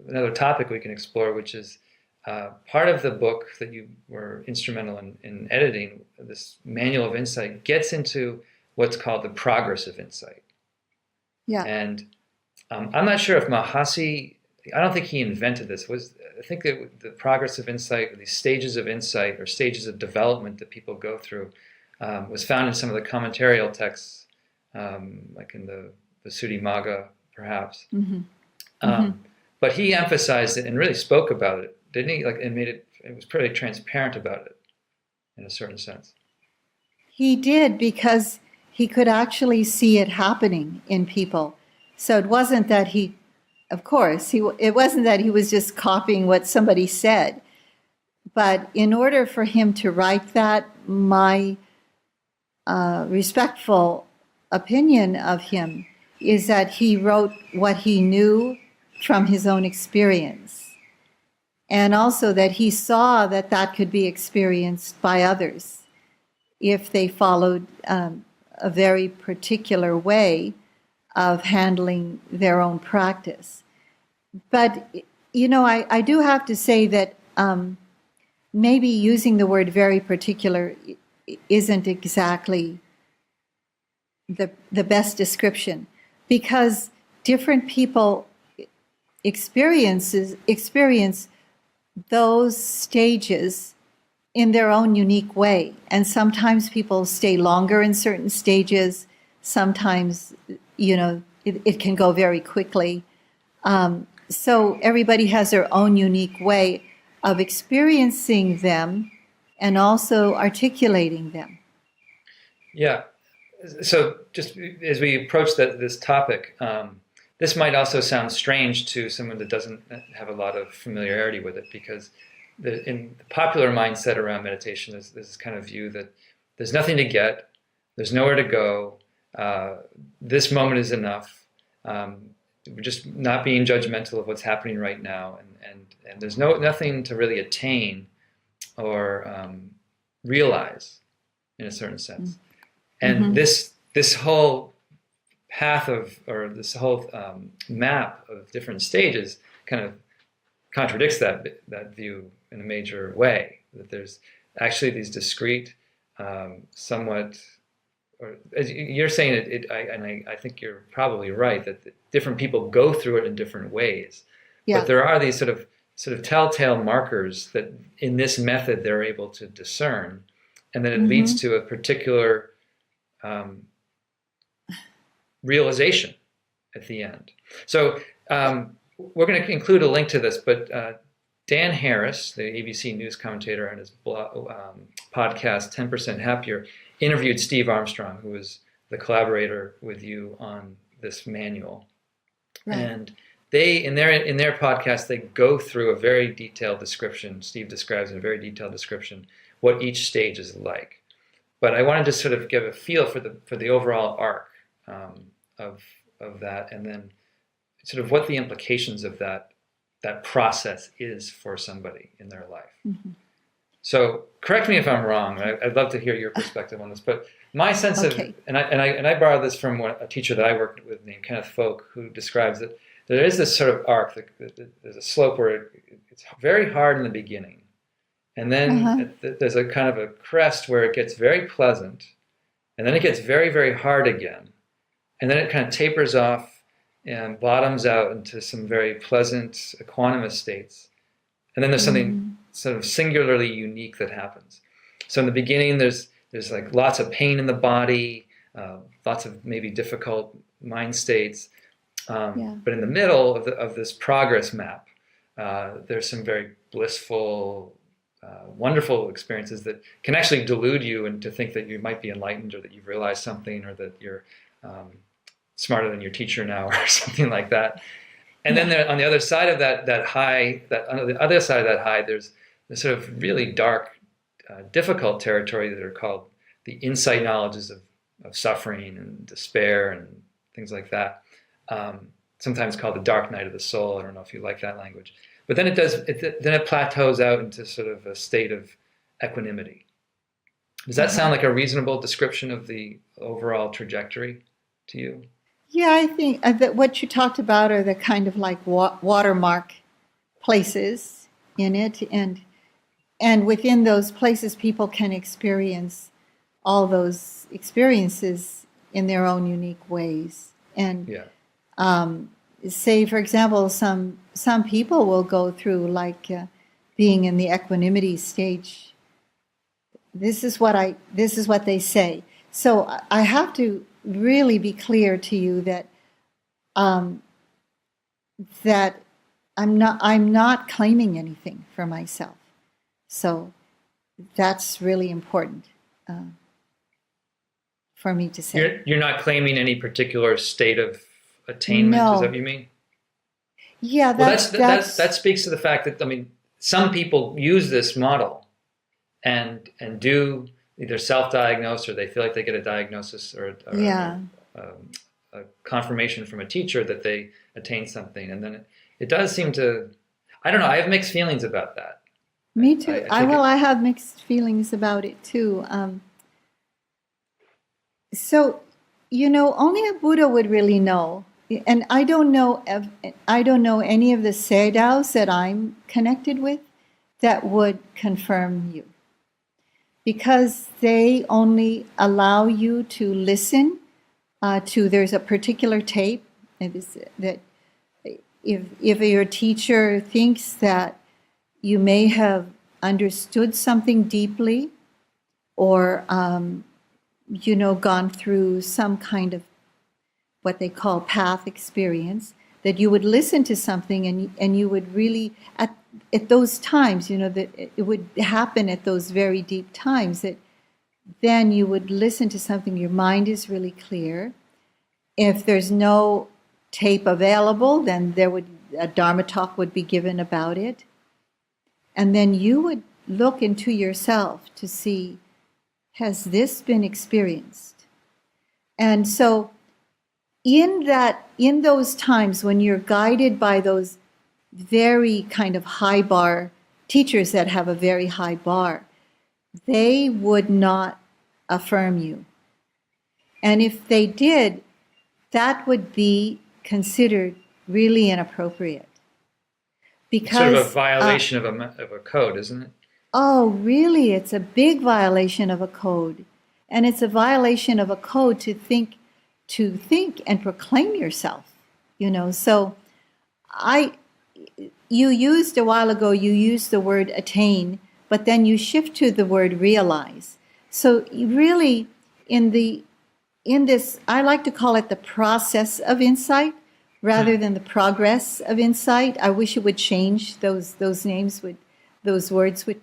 another topic we can explore, which is part of the book that you were instrumental in editing. This Manual of Insight gets into what's called the progress of insight. Yeah. And I'm not sure if Mahasi, I don't think he invented this. I think that the progress of insight, or these stages of insight or stages of development that people go through, was found in some of the commentarial texts, like in the Sudhimagga, perhaps. But he emphasized it and really spoke about it, didn't he? And it was pretty transparent about it, in a certain sense. He did, because he could actually see it happening in people. So it wasn't that it wasn't that he was just copying what somebody said. But in order for him to write that, my respectful opinion of him is that he wrote what he knew from his own experience. And also that he saw that could be experienced by others if they followed a very particular way of handling their own practice. But, I do have to say that maybe using the word very particular isn't exactly the best description, because different people experience those stages in their own unique way. And sometimes people stay longer in certain stages. Sometimes, it can go very quickly. So everybody has their own unique way of experiencing them and also articulating them. Yeah. So just as we approach this topic, this might also sound strange to someone that doesn't have a lot of familiarity with it, because in the popular mindset around meditation is this kind of view that there's nothing to get, there's nowhere to go, this moment is enough. We're just not being judgmental of what's happening right now, and there's nothing to really attain or realize in a certain sense. And this whole path this whole map of different stages kind of contradicts that view in a major way. That there's actually these discrete, somewhat, or as you're saying I think you're probably right that different people go through it in different ways. Yeah. But there are these sort of telltale markers that in this method they're able to discern, and then it leads to a particular realization at the end. So we're going to include a link to this, but Dan Harris, the ABC News commentator, on his podcast 10% Happier, interviewed Steve Armstrong, who was the collaborator with you on this manual. Right. And they, in their podcast, they go through a very detailed description. Steve describes in a very detailed description what each stage is like. But I wanted to sort of give a feel for the overall arc of that, and then sort of what the implications of that process is for somebody in their life. So correct me if I'm wrong. I'd love to hear your perspective on this. But my sense of, and I borrowed this from a teacher that I worked with named Kenneth Folk, who describes that there is this sort of arc. There's a slope where it's very hard in the beginning. And then there's a kind of a crest where it gets very pleasant, and then it gets very, very hard again. And then it kind of tapers off and bottoms out into some very pleasant, equanimous states. And then there's something sort of singularly unique that happens. So in the beginning, there's like lots of pain in the body, lots of maybe difficult mind states. But in the middle of this progress map, there's some very blissful, wonderful experiences that can actually delude you and to think that you might be enlightened, or that you've realized something, or that you're smarter than your teacher now, or something like that. And then on the other side of that high, on the other side of that high, there's this sort of really dark, difficult territory that are called the insight knowledges of suffering and despair and things like that. Sometimes called the dark night of the soul. I don't know if you like that language. But then it plateaus out into sort of a state of equanimity. Does that sound like a reasonable description of the overall trajectory to you? Yeah, I think that what you talked about are the kind of like watermark places in it, and within those places, people can experience all those experiences in their own unique ways. And say, for example, some people will go through like being in the equanimity stage. This is what they say. So I have to really be clear to you that that I'm not claiming anything for myself. So that's really important for me to say. You're not claiming any particular state of attainment. No. Is that what you mean? Yeah, that speaks to the fact that some people use this model and do either self-diagnose, or they feel like they get a diagnosis or a confirmation from a teacher that they attain something, and then it does seem to. I don't know. I have mixed feelings about that. Me too. I have mixed feelings about it too. So, only a Buddha would really know. And I don't know any of the Sayadaws that I'm connected with that would confirm you, because they only allow you to listen to. There's a particular tape that if your teacher thinks that you may have understood something deeply, or gone through some kind of what they call path experience, that you would listen to something and you would really, at those times, that it would happen at those very deep times, that then you would listen to something. Your mind is really clear. If there's no tape available, then a Dharma talk would be given about it. And then you would look into yourself to see, has this been experienced? And so in those times when you're guided by those very kind of high bar teachers that have a very high bar, they would not affirm you. And if they did, that would be considered really inappropriate. Because sort of a violation of a code, isn't it? Oh, really? It's a big violation of a code. And it's a violation of a code to think and proclaim yourself, So you used a while ago, you used the word attain, but then you shift to the word realize. So really, in this, I like to call it the process of insight rather than the progress of insight. I wish it would change. Those words would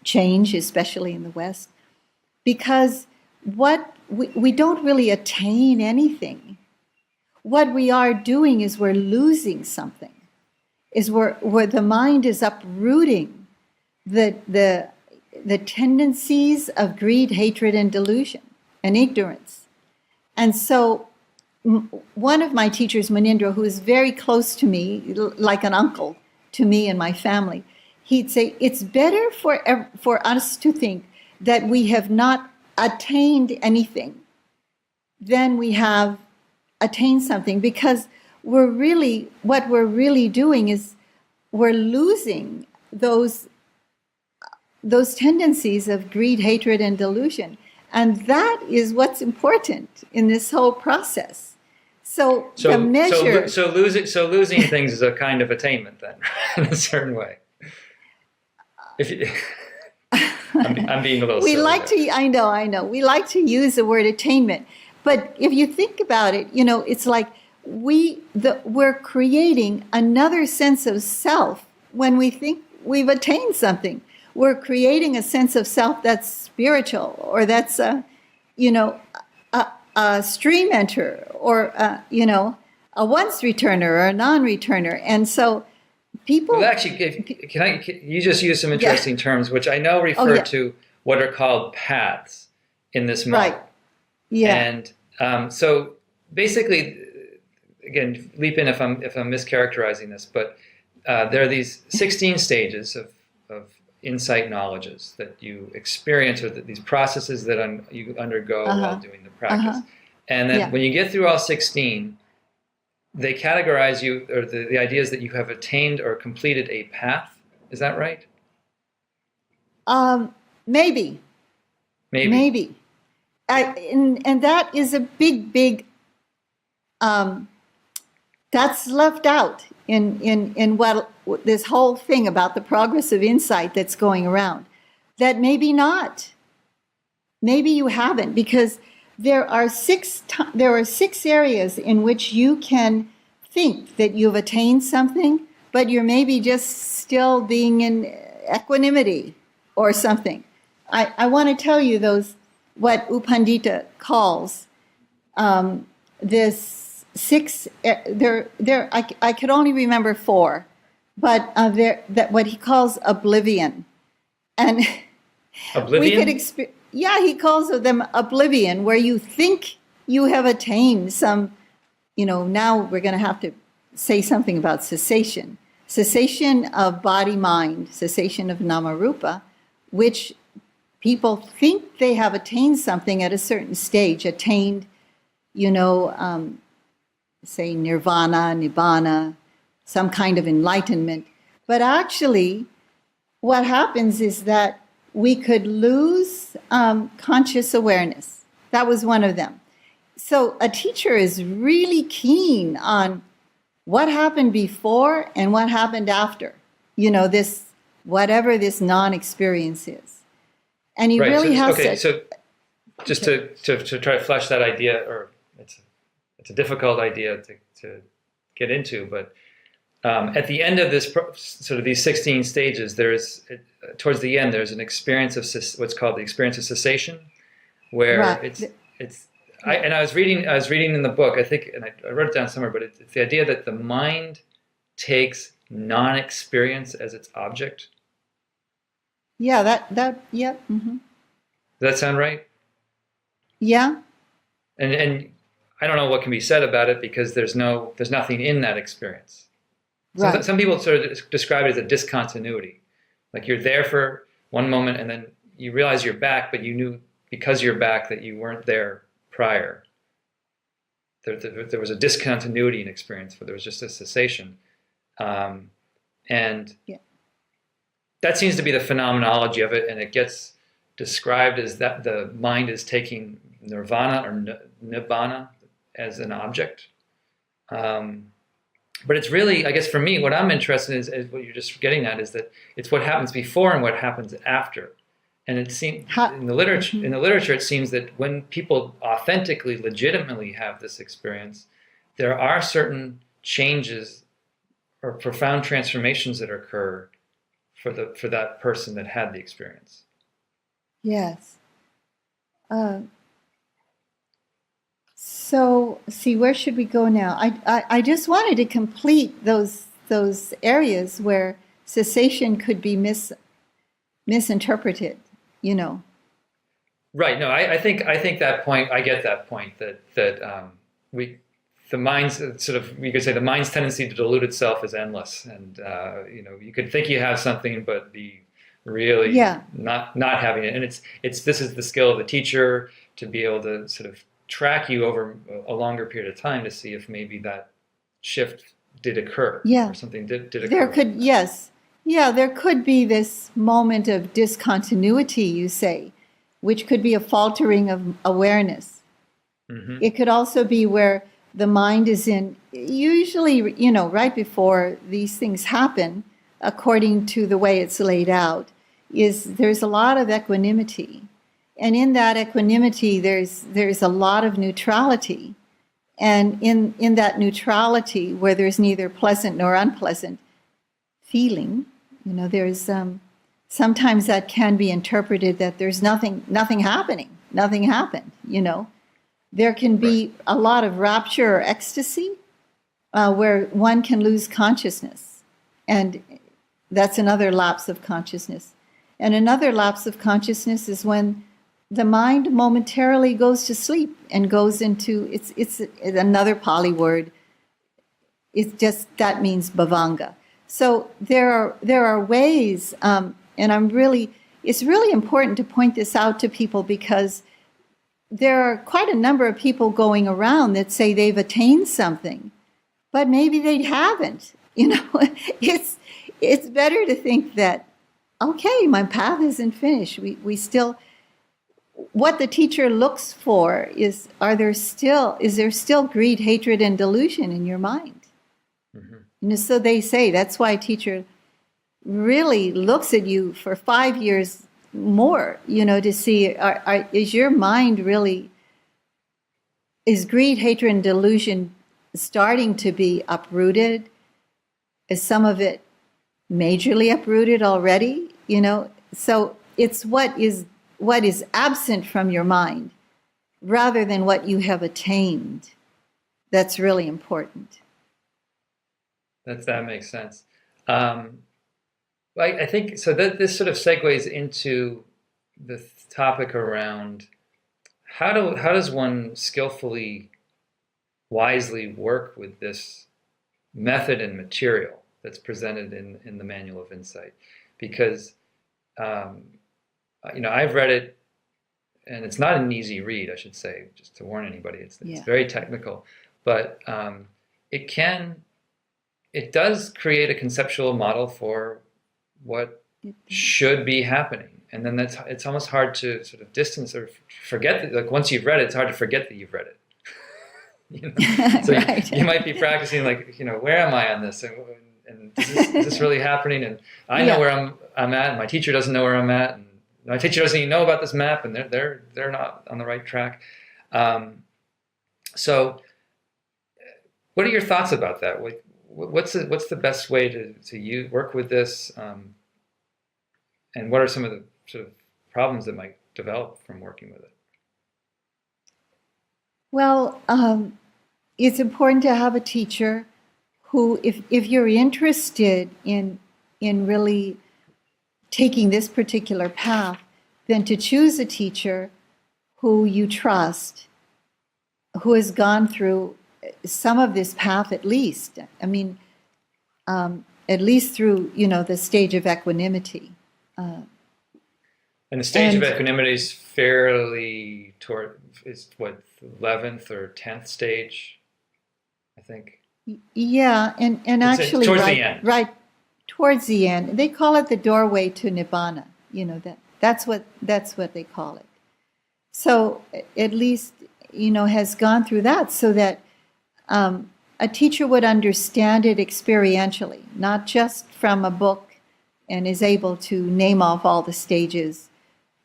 change, especially in the West, because we don't really attain anything. What we are doing is we're losing something. Is where the mind is uprooting the tendencies of greed, hatred, and delusion, and ignorance. And so one of my teachers, Munindra, who is very close to me, like an uncle to me and my family, he'd say, it's better for us to think that we have not attained anything than we have attained something, because what we're really doing is we're losing those tendencies of greed, hatred, and delusion. And that is what's important in this whole process. So the measure... So losing things is a kind of attainment then, in a certain way. I'm being a little silly. I know. We like to use the word attainment. But if you think about it, it's like we're creating another sense of self when we think we've attained something. We're creating a sense of self that's spiritual, or that's a stream enter, or a once returner or a non-returner. And so people... Well, actually, you just use some interesting terms, which I know refer to what are called paths in this model. Right. Yeah. And so basically, again, leap in if I'm mischaracterizing this, but there are these 16 stages of insight knowledges that you experience, or these processes that you undergo while doing the practice. And then when you get through all 16, they categorize you, or the idea is that you have attained or completed a path. Is that right? Maybe. And that is a big that's left out in what this whole thing about the progress of insight that's going around. That maybe not. Maybe you haven't, because there are six areas in which you can think that you've attained something, but you're maybe just still being in equanimity or something. I want to tell you what U Pandita calls this six. I could only remember four, but what he calls oblivion, and oblivion. He calls them oblivion, where you think you have attained some. Now we're going to have to say something about cessation of body-mind, cessation of nama-rupa, which people think they have attained something at a certain stage, say nirvana, nibbana, some kind of enlightenment. But actually, what happens is that we could lose conscious awareness. That was one of them. So a teacher is really keen on what happened before and what happened after, this, whatever this non-experience is. And he really has to... So just to try to flesh that idea, or it's a difficult idea to get into, but at the end of this sort of these 16 stages, towards the end, there's an experience of what's called the experience of cessation, where Right. I was reading in the book, I think, and I wrote it down somewhere, but it's the idea that the mind takes non-experience as its object. Yeah, yeah. Hmm. Does that sound right? Yeah, And I don't know what can be said about it because there's nothing in that experience. right. Some people sort of describe it as a discontinuity, like you're there for one moment and then you realize you're back, but you knew because you're back that you weren't there prior. There was a discontinuity in experience, where there was just a cessation, and Yeah. that seems to be the phenomenology of it, and it gets described as that the mind is taking nirvana or nibbana as an object. But it's really, I guess for me, what I'm interested in is what you're just getting at, is that it's what happens before and what happens after. And it seems in the literature, it seems that when people authentically, legitimately have this experience, there are certain changes or profound transformations that occur for that person that had the experience. Yes. So, see, where should we go now? I just wanted to complete those areas where cessation could be misinterpreted, you know. Right. No, I think that point. I get that point. That the mind's sort of, you could say, the mind's tendency to delude itself is endless, and you could think you have something, but be really not having it. And this is the skill of the teacher to be able to sort of track you over a longer period of time to see if maybe that shift did occur, or something did occur. There could, yes. Yeah, there could be this moment of discontinuity, you say, which could be a faltering of awareness. Mm-hmm. It could also be where the mind is in, usually, right before these things happen, according to the way it's laid out, there's a lot of equanimity. And in that equanimity, there's a lot of neutrality. And in that neutrality, where there's neither pleasant nor unpleasant feeling, there's sometimes that can be interpreted that there's nothing happening, nothing happened. There can be a lot of rapture or ecstasy, where one can lose consciousness, and that's another lapse of consciousness. And another lapse of consciousness is when the mind momentarily goes to sleep and goes into, it's another Pali word. It's just, that means bhavanga. So there are ways, and it's really important to point this out to people, because there are quite a number of people going around that say they've attained something, but maybe they haven't. It's better to think that, okay, my path isn't finished. We still, what the teacher looks for is there still greed, hatred, and delusion in your mind? Mm-hmm. So they say that's why a teacher really looks at you for 5 years more, to see, is your mind really, is greed, hatred, and delusion starting to be uprooted? Is some of it majorly uprooted already? So it's what is absent from your mind rather than what you have attained. That's really important. That makes sense. I think so. This sort of segues into the topic around how does one skillfully, wisely work with this method and material that's presented in the Manual of Insight, because I've read it, and it's not an easy read, I should say, just to warn anybody. It's very technical, but it does create a conceptual model for what should be happening, and then it's almost hard to sort of distance or forget that. Like, once you've read it, it's hard to forget that you've read it. So right. you might be practicing, like, where am I on this, and is this really happening? And I know where I'm at, and my teacher doesn't know where I'm at, and my teacher doesn't even know about this map, and they're not on the right track. So, what are your thoughts about that? What's the best way to work with this, and what are some of the sort of problems that might develop from working with it? Well, it's important to have a teacher who, if you're interested in really taking this particular path, then to choose a teacher who you trust, who has gone through some of this path at least. I mean, at least through, the stage of equanimity. And the stage of equanimity is fairly is what, 11th or 10th stage, I think. Yeah, and actually towards the end. Right towards the end. They call it the doorway to nibbana. That's what they call it. So at least, has gone through that, so that a teacher would understand it experientially, not just from a book, and is able to name off all the stages,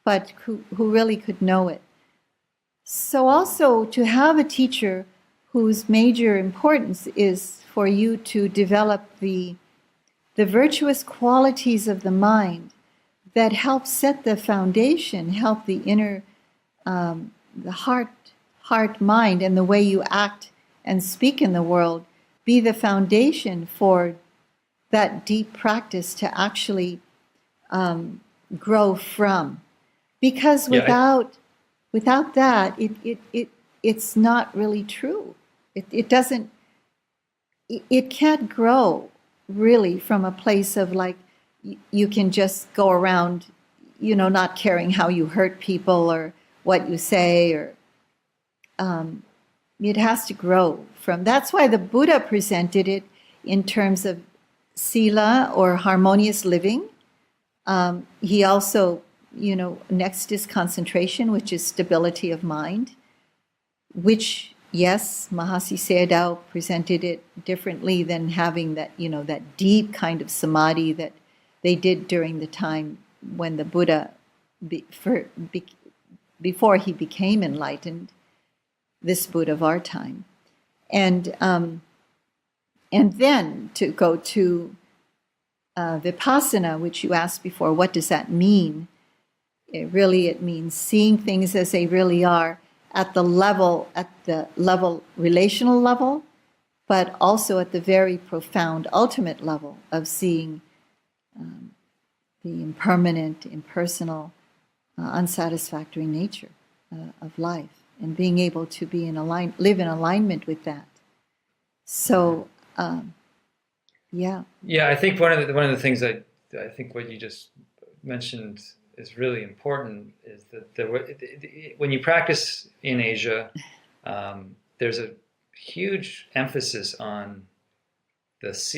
but who really could know it. So also to have a teacher whose major importance is for you to develop the virtuous qualities of the mind that help set the foundation, help the inner, the heart, mind, and the way you act and speak in the world be the foundation for that deep practice to actually grow from. Because without that, it's not really true. It doesn't. It can't grow really from a place of like you can just go around, not caring how you hurt people or what you say, or it has to grow from. That's why the Buddha presented it in terms of sila, or harmonious living. He also, next is concentration, which is stability of mind, which, yes, Mahasi Sayadaw presented it differently than having that, that deep kind of samadhi that they did during the time when the Buddha, before he became enlightened, this Buddha of our time. And then to go to Vipassana, which you asked before, what does that mean? It means seeing things as they really are at the relational level, but also at the very profound ultimate level of seeing the impermanent, impersonal, unsatisfactory nature of life, and being able to live in alignment with that. So, yeah. Yeah, I think one of the things I think what you just mentioned is really important is that when you practice in Asia, there's a huge emphasis on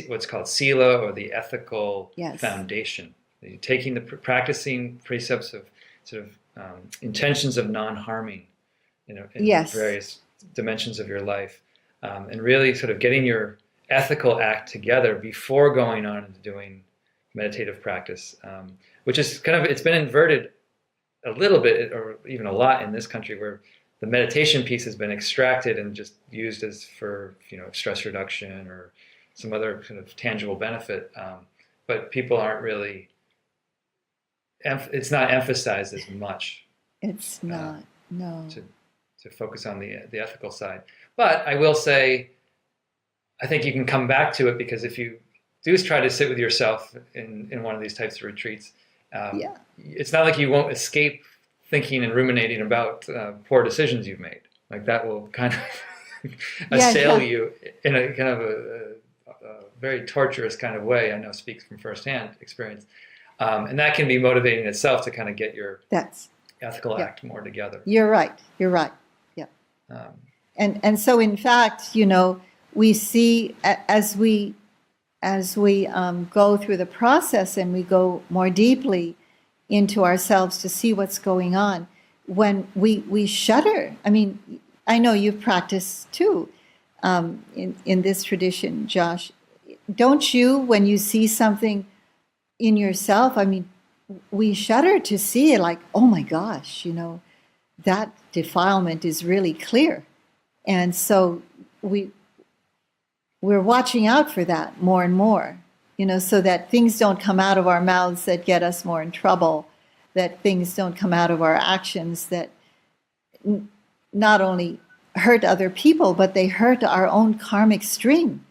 what's called sila, or the ethical foundation. You're taking practicing precepts of sort of intentions of non-harming, in various dimensions of your life, and really sort of getting your ethical act together before going on and doing meditative practice, which is it's been inverted a little bit, or even a lot, in this country, where the meditation piece has been extracted and just used as for stress reduction or some other kind of tangible benefit, but people aren't really. It's not emphasized as much. It's not. No. To focus on the ethical side, but I will say, I think you can come back to it, because if you do try to sit with yourself in one of these types of retreats, it's not like you won't escape thinking and ruminating about poor decisions you've made. Like that will kind of assail you in a kind of a very torturous kind of way. I know, speaks from firsthand experience, and that can be motivating in itself to kind of get your ethical act more together. You're right. Yeah. And so in fact, we see as we go through the process and we go more deeply into ourselves to see what's going on, when we shudder. I mean, I know you've practiced too in this tradition, Josh. Don't you, when you see something in yourself, I mean, we shudder to see it, like, oh my gosh, that defilement is really clear. And so we're watching out for that more and more, so that things don't come out of our mouths that get us more in trouble, that things don't come out of our actions that not only hurt other people, but they hurt our own karmic stream.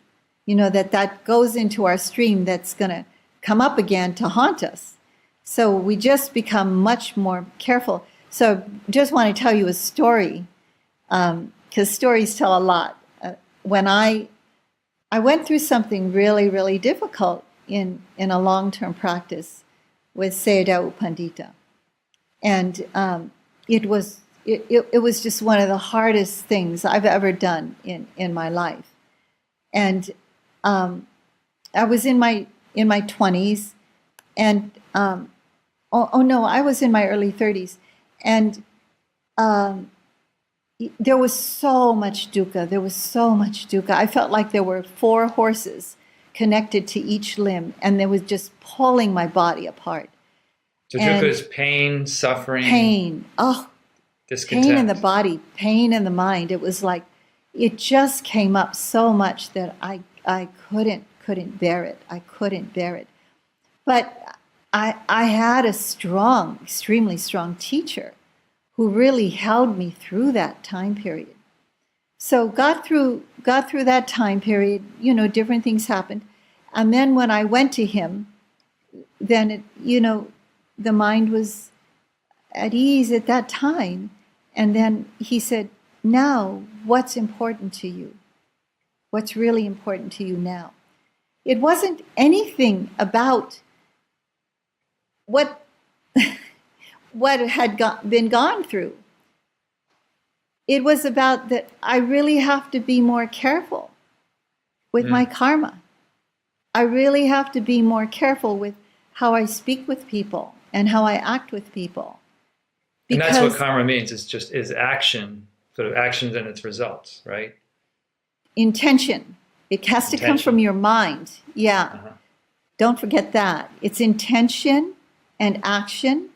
That goes into our stream that's going to come up again to haunt us. So we just become much more careful. So just want to tell you a story, because stories tell a lot. When I went through something really, really difficult in a long-term practice with Sayadaw Pandita. And it was just one of the hardest things I've ever done in my life. And I was in my 20s, and I was in my early 30s, and there was so much dukkha. There was so much dukkha. I felt like there were 4 horses connected to each limb, and they was just pulling my body apart. So dukkha is pain, suffering, discontent. Pain in the body, pain in the mind. It was like it just came up so much that I couldn't bear it. I couldn't bear it. But I had a strong, extremely strong teacher who really held me through that time period. So got through that time period, different things happened. And then when I went to him, then the mind was at ease at that time. And then he said, now, what's important to you? What's really important to you now? It wasn't anything about what had been gone through. It was about that I really have to be more careful with my karma. I really have to be more careful with how I speak with people and how I act with people. And that's what karma means, is action, sort of actions and its results, right? Intention. It has to come from your mind. Yeah. Uh-huh. Don't forget that. It's intention and action.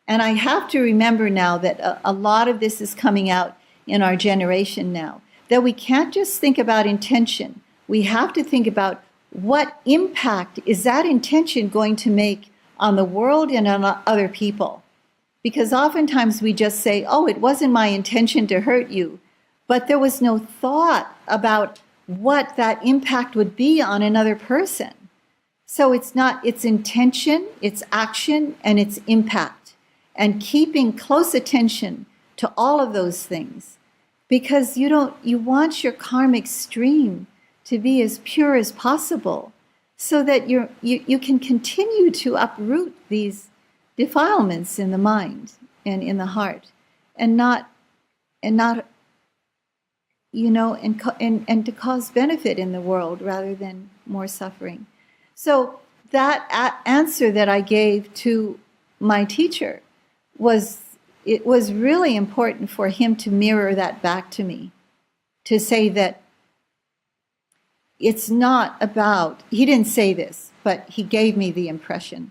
And I have to remember now that a lot of this is coming out in our generation now, that we can't just think about intention. We have to think about what impact is that intention going to make on the world and on other people. Because oftentimes we just say, it wasn't my intention to hurt you, but there was no thought about what that impact would be on another person. So it's intention, it's action, and it's impact. And keeping close attention to all of those things, because you want your karmic stream to be as pure as possible, so that you can continue to uproot these defilements in the mind and in the heart, and to cause benefit in the world rather than more suffering. So that answer that I gave to my teacher was really important for him to mirror that back to me, to say that it's not about, he didn't say this, but he gave me the impression,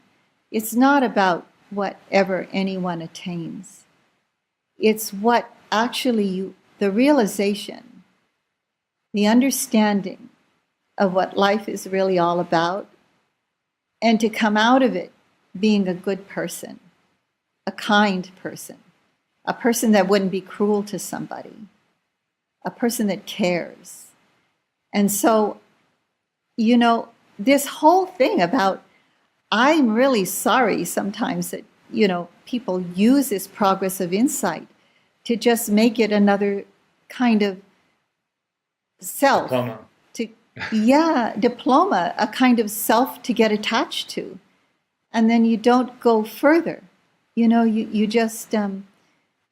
it's not about whatever anyone attains. It's what actually the realization, the understanding of what life is really all about, and to come out of it being a good person, a kind person, a person that wouldn't be cruel to somebody, a person that cares. And so, this whole thing about, I'm really sorry sometimes that, people use this progress of insight to just make it another kind of self. Diploma. Diploma, a kind of self to get attached to. And then you don't go further. You just,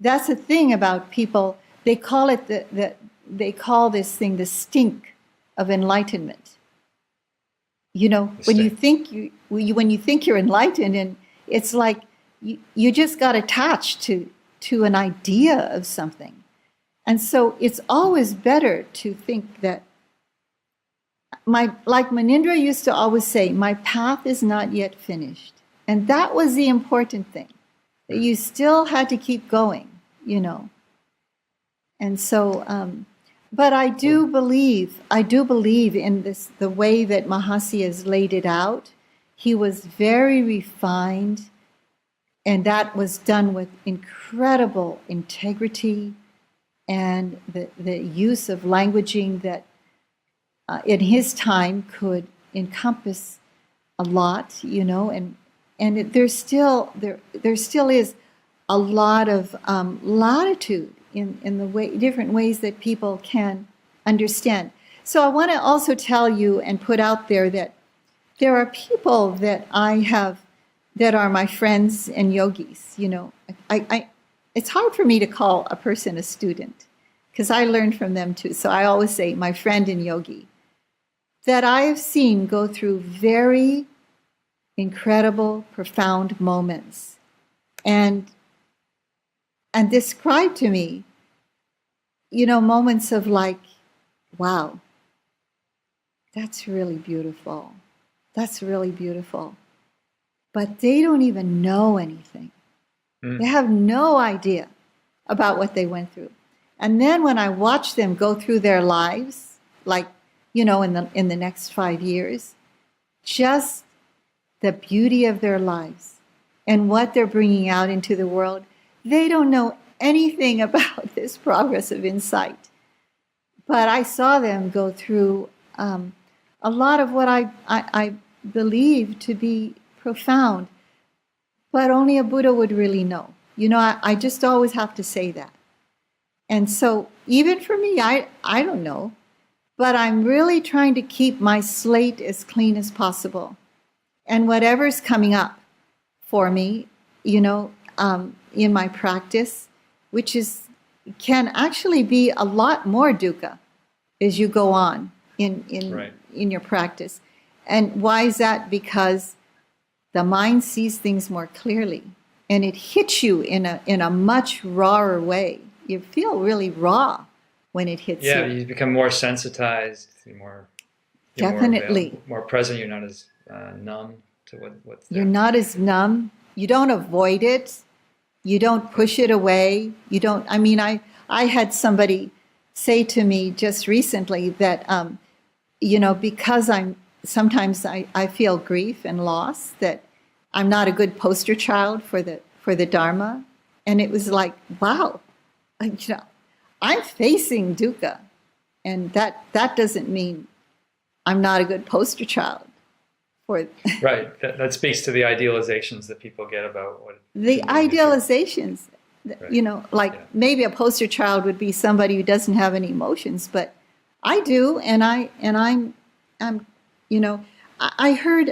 that's the thing about people, they call it they call this thing the stink of enlightenment. When you think you're enlightened, and it's like you just got attached to an idea of something. And so it's always better to think that like Manindra used to always say, my path is not yet finished. And that was the important thing, that you still had to keep going, And so, but I do believe in this, the way that Mahasi has laid it out. He was very refined, and that was done with incredible integrity and the use of languaging that in his time could encompass a lot, and there still is a lot of latitude in the different ways that people can understand. So I want to also tell you and put out there that there are people that I have that are my friends and yogis. It's hard for me to call a person a student because I learned from them too. So I always say my friend and yogi that I have seen go through very incredible, profound moments and describe to me, moments of like, wow, that's really beautiful. That's really beautiful. But they don't even know anything. They have no idea about what they went through. And then when I watch them go through their lives, like, in the next 5 years, just the beauty of their lives and what they're bringing out into the world, they don't know anything about this progress of insight. But I saw them go through a lot of what I believe to be profound, but only a Buddha would really know. I just always have to say that. And so even for me, I don't know, but I'm really trying to keep my slate as clean as possible. And whatever's coming up for me, in my practice, which can actually be a lot more dukkha as you go on in your practice. And why is that? Because the mind sees things more clearly, and it hits you in a much rawer way. You feel really raw when it hits you. Yeah, you become more sensitized. You're Definitely more present. You're not as numb to what's there. You're not as numb. You don't avoid it. You don't push it away. You don't. I mean, I had somebody say to me just recently that because sometimes I feel grief and loss, that I'm not a good poster child for the Dharma. And it was like, wow, I'm facing dukkha. And that doesn't mean I'm not a good poster child for Right. That speaks to the idealizations that people get about what the idealizations. Right. Maybe a poster child would be somebody who doesn't have any emotions, but I do, and I'm I heard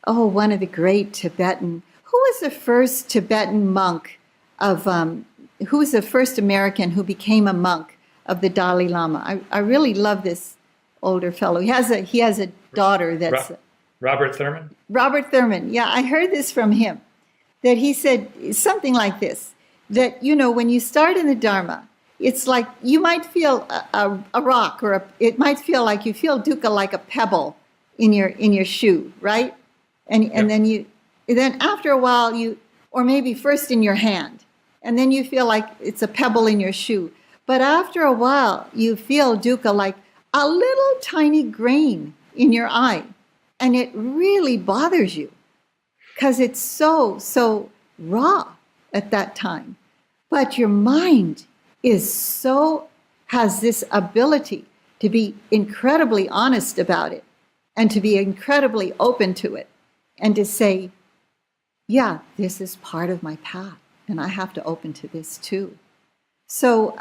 one of the great Tibetan, who was the first Tibetan monk who was the first American who became a monk of the Dalai Lama. I really love this older fellow. He has a daughter that's Robert Thurman. Robert Thurman. Yeah, I heard this from him, that he said something like this, that when you start in the Dharma, it's like you might feel a rock, or it might feel like you feel dukkha like a pebble in your shoe, right? And then after a while or maybe first in your hand, and then you feel like it's a pebble in your shoe. But after a while, you feel dukkha like a little tiny grain in your eye, and it really bothers you because it's so raw at that time. But your mind has this ability to be incredibly honest about it and to be incredibly open to it and to say, yeah, this is part of my path and I have to open to this too. So,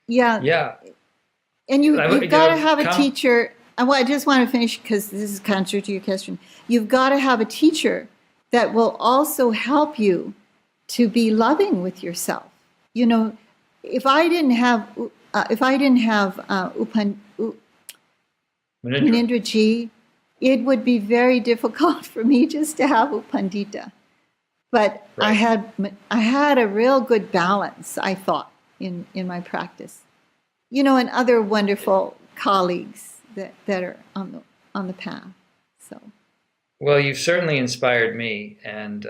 Yeah. And you've got to have a teacher. I just want to finish because this is counter to your question. You've got to have a teacher that will also help you to be loving with yourself. If I didn't have Munindraji, it would be very difficult for me just to have Upandita. But right. I had a real good balance, I thought, in my practice. And other wonderful colleagues that are on the path. So. Well, you've certainly inspired me, and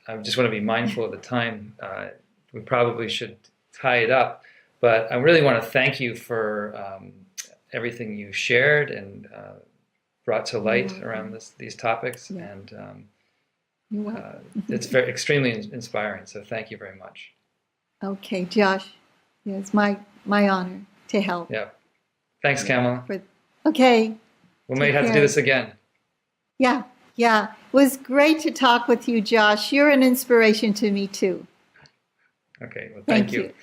I just want to be mindful of the time. We probably should tie it up, but I really want to thank you for everything you shared and brought to light around these topics, and it's extremely inspiring. So thank you very much. Okay, Josh. It's my honor to help. Yeah. Thanks, Kamala. Okay. We might have to do this again. Yeah. It was great to talk with you, Josh. You're an inspiration to me too. Okay. Well, thank you.